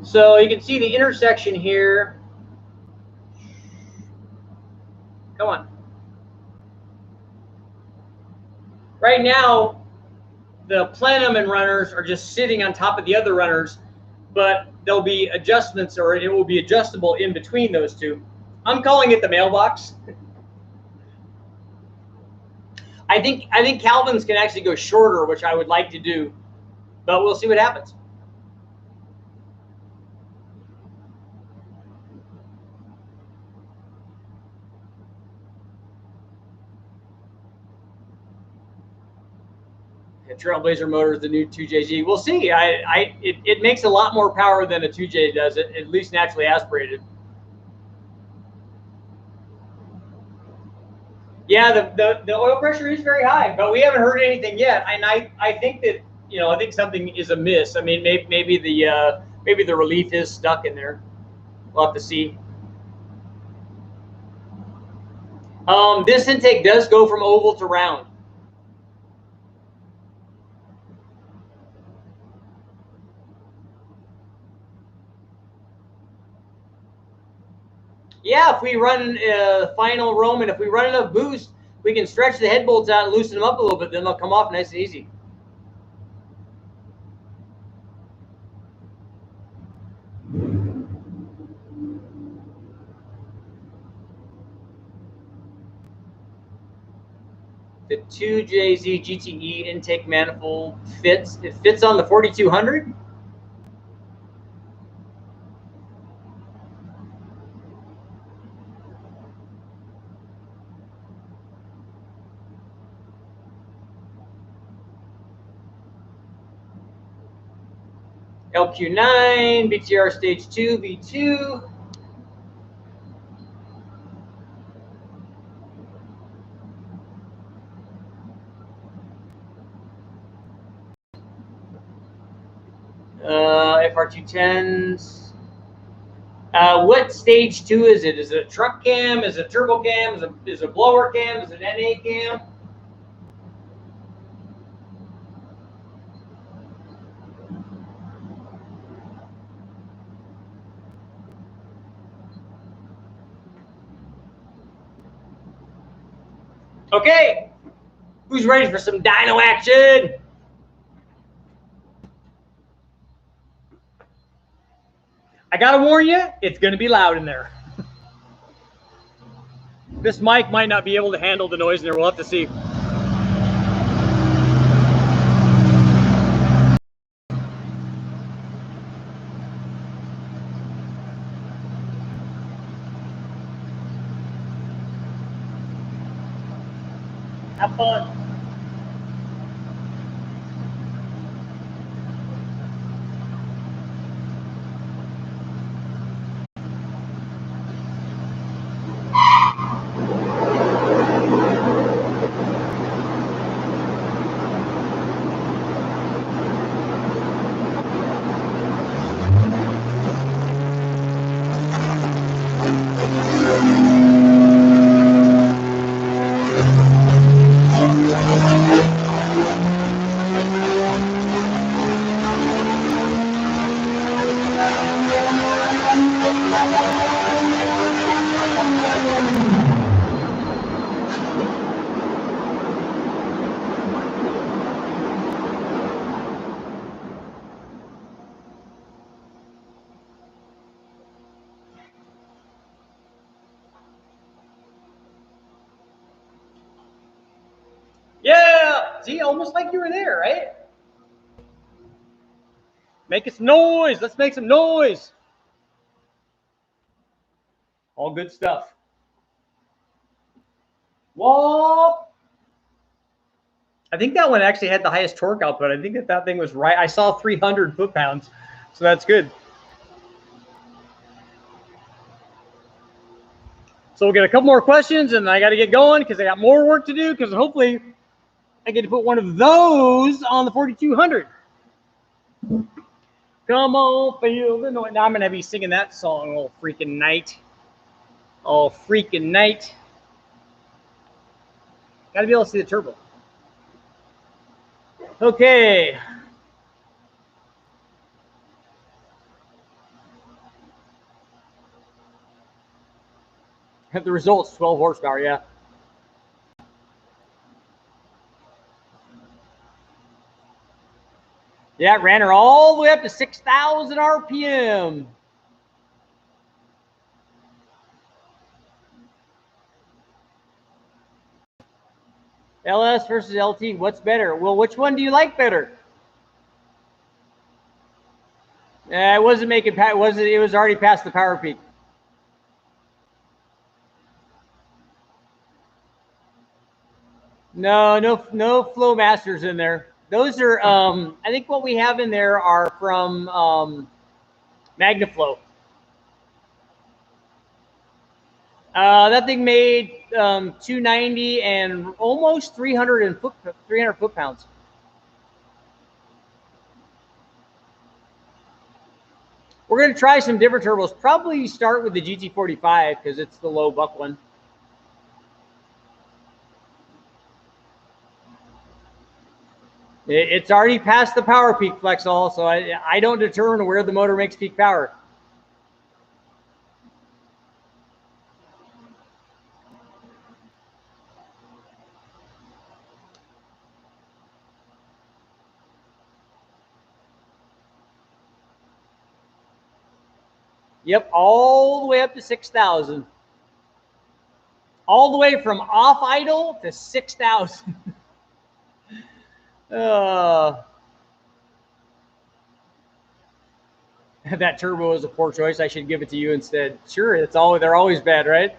So you can see the intersection here. Come on. Right now, the plenum and runners are just sitting on top of the other runners, but there'll be adjustments, or it will be adjustable in between those two. I'm calling it the mailbox. I think Calvin's can actually go shorter, which I would like to do, but we'll see what happens. Trailblazer motor is the new 2JZ. We'll see. It makes a lot more power than a 2J does, at least naturally aspirated. Yeah, the oil pressure is very high, but we haven't heard anything yet. And I think that, you know, I think something is amiss. I mean, maybe the relief is stuck in there. We'll have to see. This intake does go from oval to round. Yeah, if we run final Roam, and if we run enough boost, we can stretch the head bolts out and loosen them up a little bit. Then they'll come off nice and easy. The 2JZ GTE intake manifold fits. It fits on the 4200. LQ9, BTR stage 2, V2. FR210s. What stage 2 is it? Is it a truck cam? Is it a turbo cam? Is it a blower cam? Is it an NA cam? Okay, who's ready for some dyno action? I gotta warn you, it's gonna be loud in there. This mic might not be able to handle the noise in there. We'll have to see. Have fun. Yeah, see, almost like you were there, right? Make some noise. Let's make some noise. All good stuff. Whoa. I think that one actually had the highest torque output. I think that thing was right. I saw 300 foot-pounds, so that's good. So we'll get a couple more questions, and I got to get going because I got more work to do because hopefully I get to put one of those on the 4200. Come on, feel the noise. Now I'm going to be singing that song all freaking night. All freaking night. Got to be able to see the turbo. Okay. The results, 12 horsepower, yeah. Yeah, it ran her all the way up to 6,000 RPM. LS versus LT, what's better? Well, which one do you like better? It wasn't making, it was already past the power peak. No Flow Masters in there. Those are, I think what we have in there are from MagnaFlow. That thing made 290 and almost 300 foot-pounds. We're going to try some different turbos. Probably start with the GT45 because it's the low buck one. It's already past the power peak, Flexall, so I don't determine where the motor makes peak power. Yep, all the way up to 6,000. All the way from off idle to 6,000. That turbo is a poor choice. I should give it to you instead. Sure, they're always bad, right?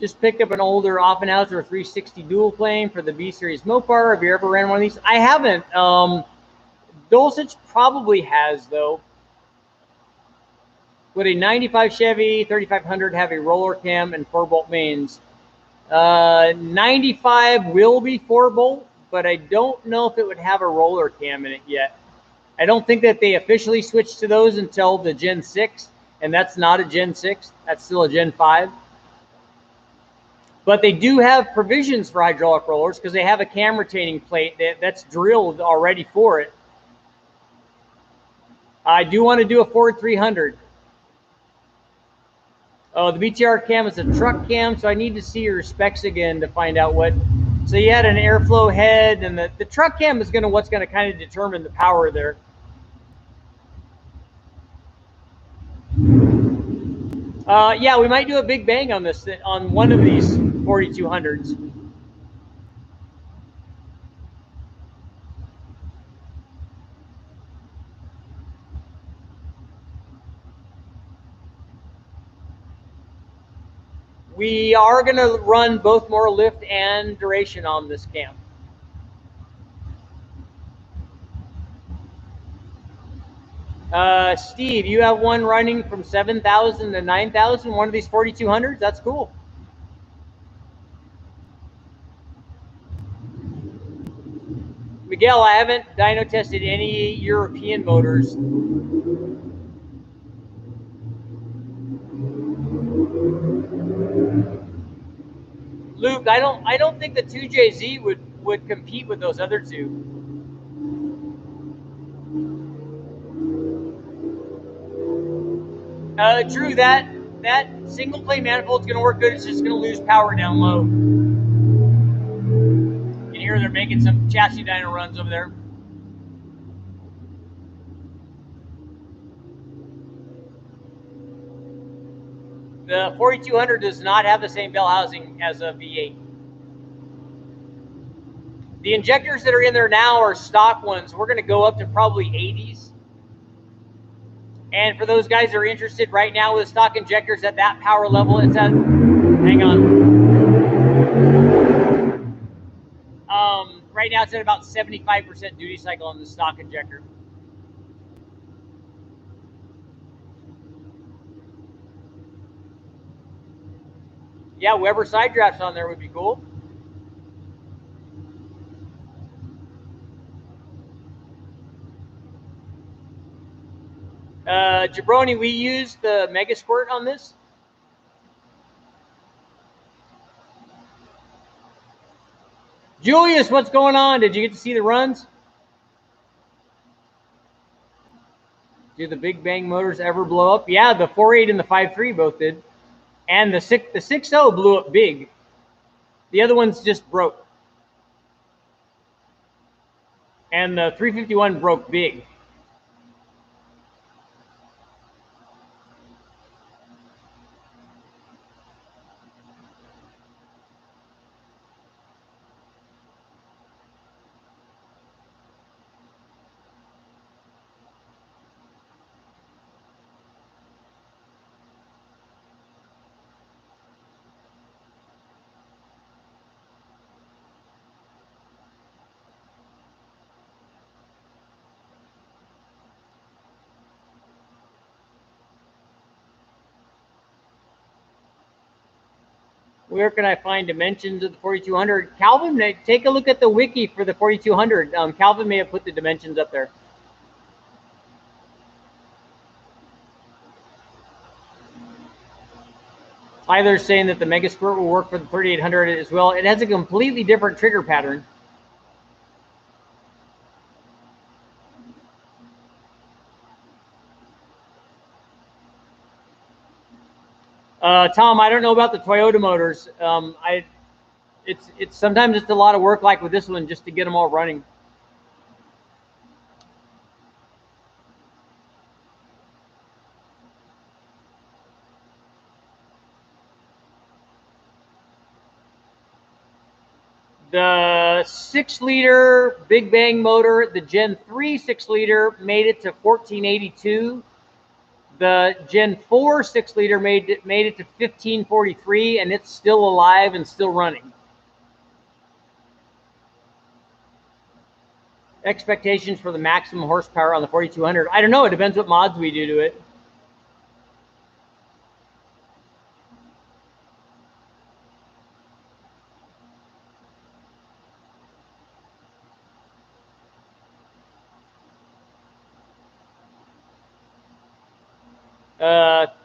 Just picked up an older off-and-outs or 360 dual flame for the B-Series Mopar. Have you ever ran one of these? I haven't. Dulcich probably has, though. Would a 95 Chevy 3500 have a roller cam and 4-bolt mains? 95 will be 4-bolt, but I don't know if it would have a roller cam in it yet. I don't think that they officially switched to those until the Gen 6, and that's not a Gen 6. That's still a Gen 5. But they do have provisions for hydraulic rollers because they have a cam retaining plate that's drilled already for it. I do want to do a Ford 300. Oh, the BTR cam is a truck cam, so I need to see your specs again to find out what. So you had an airflow head, and the truck cam is what's going to kind of determine the power there. Yeah, we might do a big bang on this on one of these 4200s. We are going to run both more lift and duration on this cam. Steve, you have one running from 7,000 to 9,000, one of these 4200s? That's cool. Miguel, I haven't dyno tested any European motors. Luke, I don't think the 2JZ would compete with those other two. Drew, that single play manifold is going to work good. It's just going to lose power down low. You can hear they're making some chassis dyno runs over there. The 4200 does not have the same bell housing as a V8. The injectors that are in there now are stock ones. We're going to go up to probably 80s. And for those guys that are interested right now with stock injectors at that power level, it's at, hang on. Right now it's at about 75% duty cycle on the stock injector. Yeah, Weber side drafts on there would be cool. Jabroni, we used the Mega Squirt on this. Julius, what's going on? Did you get to see the runs? Do the Big Bang motors ever blow up? Yeah, the 4.8 and the 5.3 both did. And the 6.0 blew up big. The other ones just broke. And the 351 broke big. Where can I find dimensions of the 4200? Calvin, take a look at the wiki for the 4200. Calvin may have put the dimensions up there. Tyler's saying that the Mega Squirt will work for the 3800 as well. It has a completely different trigger pattern. Tom, I don't know about the Toyota motors. It's sometimes it's a lot of work, like with this one, just to get them all running. The 6-liter Big Bang motor, the Gen 3 6-liter, made it to 1482. The Gen 4 6-liter made it to 1543, and it's still alive and still running. Expectations for the maximum horsepower on the 4200. I don't know. It depends what mods we do to it.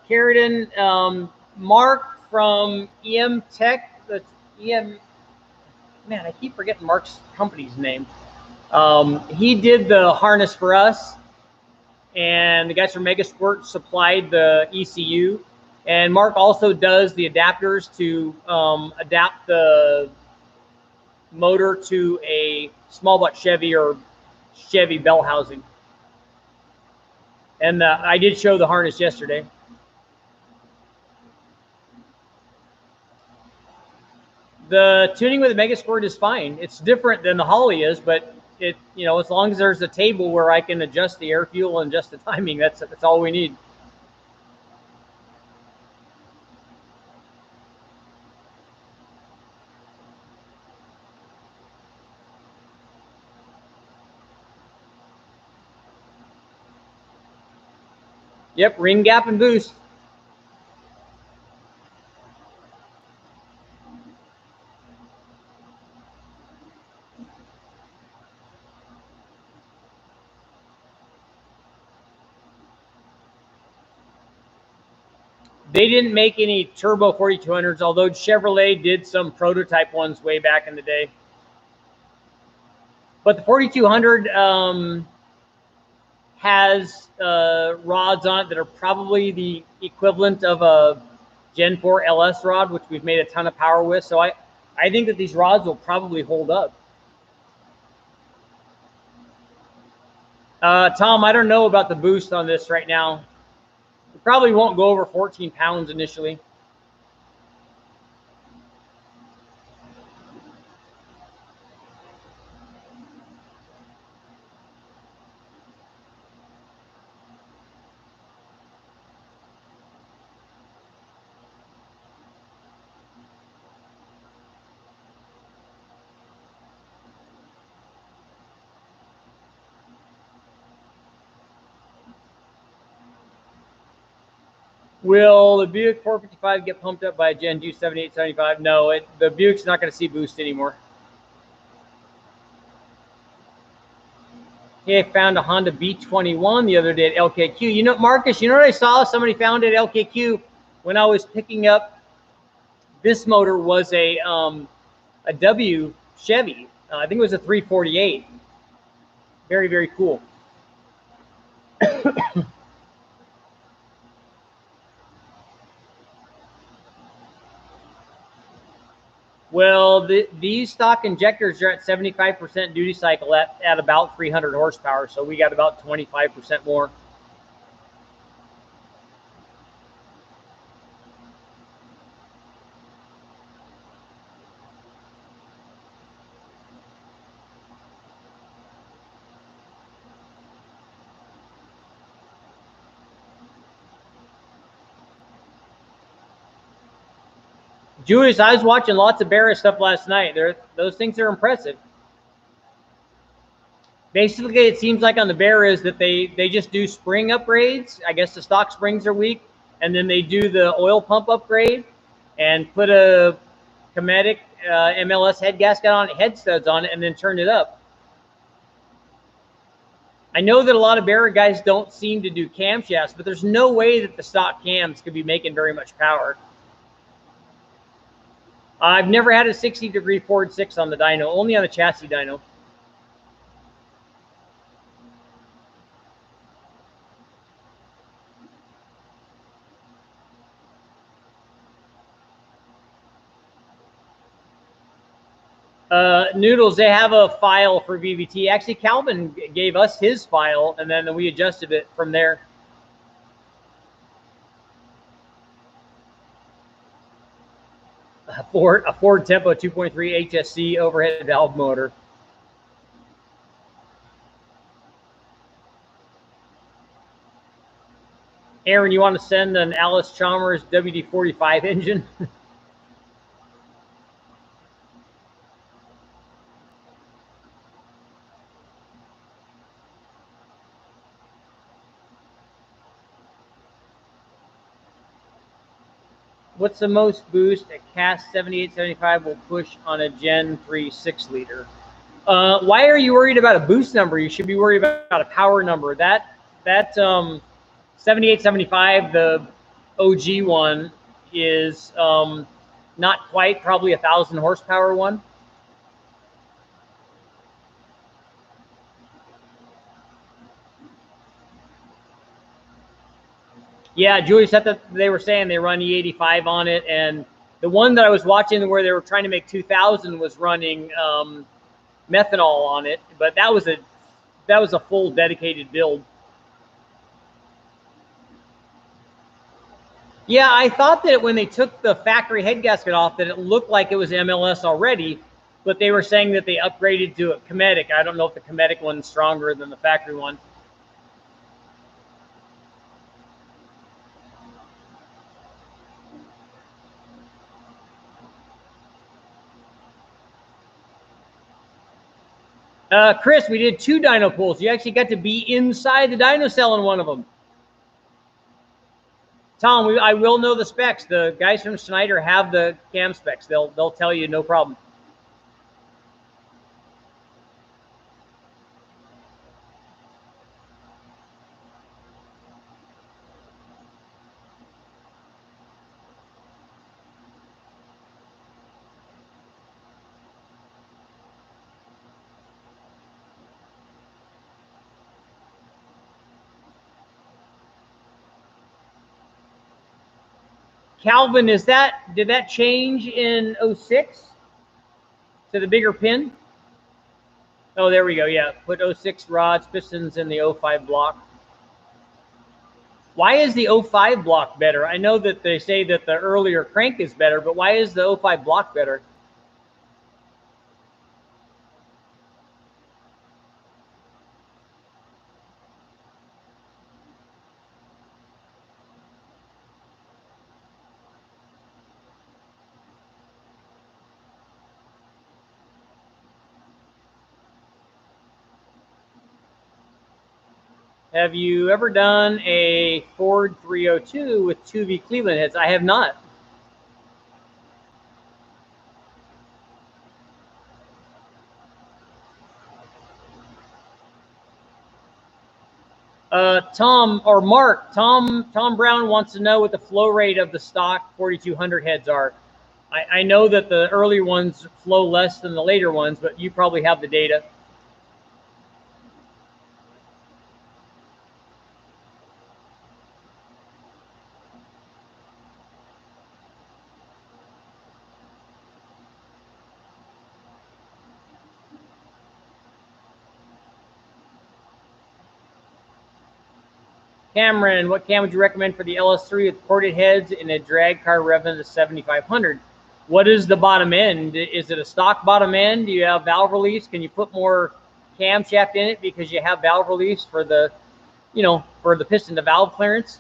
Carradine, Mark from EM Tech. That's EM. Man, I keep forgetting Mark's company's name. He did the harness for us, and the guys from Mega Squirt supplied the ECU. And Mark also does the adapters to adapt the motor to a small block Chevy or Chevy bell housing. And I did show the harness yesterday. The tuning with the Mega Squirt is fine. It's different than the Holly is, but it, you know, as long as there's a table where I can adjust the air fuel and adjust the timing, that's all we need. Yep, ring gap and boost. They didn't make any turbo 4200s, although Chevrolet did some prototype ones way back in the day. But the 4200 has rods on it that are probably the equivalent of a Gen 4 LS rod, which we've made a ton of power with. So I think that these rods will probably hold up. Tom, I don't know about the boost on this right now. It probably won't go over 14 pounds initially. Will the Buick 455 get pumped up by a Gen 2 7875? No, the Buick's not going to see boost anymore. Hey, I found a Honda B21 the other day at LKQ. You know, Marcus, you know what I saw? Somebody found at LKQ when I was picking up this motor was a W Chevy. I think it was a 348. Very, very cool. Well, these stock injectors are at 75% duty cycle at about 300 horsepower, so we got about 25% more. Julius, I was watching lots of Barra stuff last night. Those things are impressive. Basically, it seems like on the Barras that they just do spring upgrades. I guess the stock springs are weak, and then they do the oil pump upgrade and put a Cometic MLS head gasket on it, head studs on it, and then turn it up. I know that a lot of Barra guys don't seem to do camshafts, but there's no way that the stock cams could be making very much power. I've never had a 60-degree forward 6 on the dyno, only on the chassis dyno. Noodles, they have a file for VVT. Actually, Calvin gave us his file, and then we adjusted it from there. A Ford Tempo 2.3 HSC overhead valve motor. Aaron, you want to send an Alice Chalmers WD-45 engine? What's the most boost a CAS 7875 will push on a Gen 3 6-liter? Why are you worried about a boost number? You should be worried about a power number. That 7875, the OG one, is not quite probably 1,000 horsepower one. Yeah, Julie said that they were saying they run E85 on it, and the one that I was watching where they were trying to make 2000 was running methanol on it, but that was a full dedicated build. Yeah, I thought that when they took the factory head gasket off that it looked like it was MLS already, but they were saying that they upgraded to a Cometic. I don't know if the Cometic one's stronger than the factory one. Chris, we did 2 dyno pulls. You actually got to be inside the dyno cell in one of them. Tom, I will know the specs. The guys from Schneider have the cam specs. They'll tell you, no problem. Calvin, did that change in 06 to the bigger pin? Oh, there we go. Yeah, put 06 rods, pistons in the 05 block. Why is the 05 block better? I know that they say that the earlier crank is better, but why is the 05 block better? Have you ever done a Ford 302 with 2V Cleveland heads? I have not. Tom or Mark, Tom Brown wants to know what the flow rate of the stock 4200 heads are. I know that the early ones flow less than the later ones, but you probably have the data. Cameron, what cam would you recommend for the LS3 with ported heads in a drag car revving to 7500? What is the bottom end? Is it a stock bottom end? Do you have valve release? Can you put more camshaft in it because you have valve release for the, you know, for the piston to valve clearance?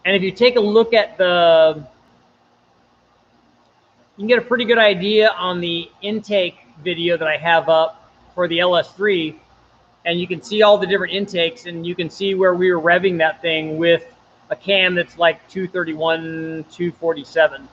And if you take a look at the, you can get a pretty good idea on the intake video that I have up for the LS3, and you can see all the different intakes, and you can see where we were revving that thing with a cam that's like 231, 247.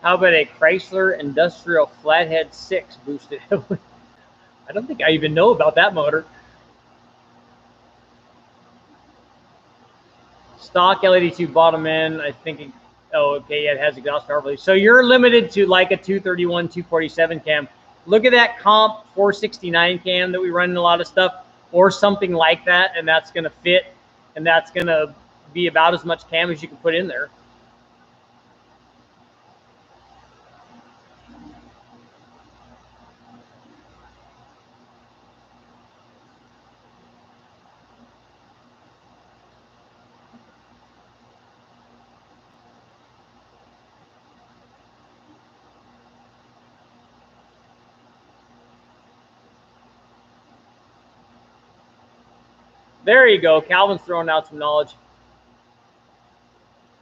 How about a Chrysler Industrial Flathead 6 boosted? I don't think I even know about that motor. Stock LED2 bottom end, I think. Oh, okay, yeah, it has exhaust power release. So you're limited to like a 231, 247 cam. Look at that comp 469 cam that we run in a lot of stuff, or something like that, and that's going to fit, and that's going to be about as much cam as you can put in there. There you go. Calvin's throwing out some knowledge.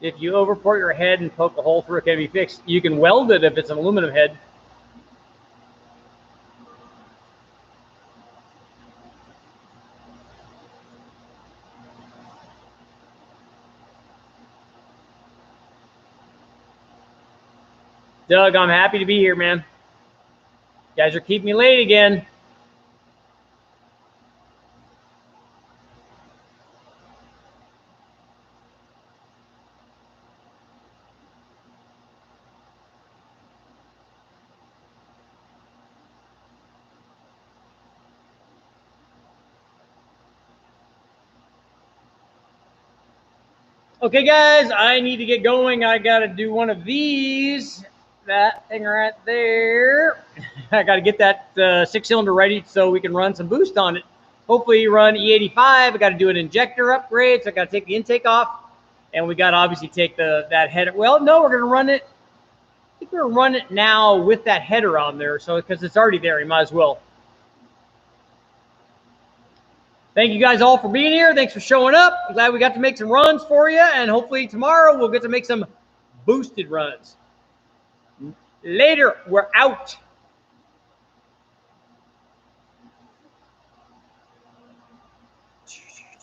If you overport your head and poke a hole through it, can be fixed. You can weld it if it's an aluminum head. Doug, I'm happy to be here, man. You guys are keeping me late again. Okay, guys, I need to get going. I got to do one of these. That thing right there. I got to get that 6-cylinder ready so we can run some boost on it. Hopefully run E85. I got to do an injector upgrade, so I got to take the intake off. And we got to obviously take that header. Well, no, we're going to run it. I think we're going to run it now with that header on there. So because it's already there, you might as well. Thank you guys all for being here. Thanks for showing up. I'm glad we got to make some runs for you. And hopefully tomorrow we'll get to make some boosted runs. Later, we're out.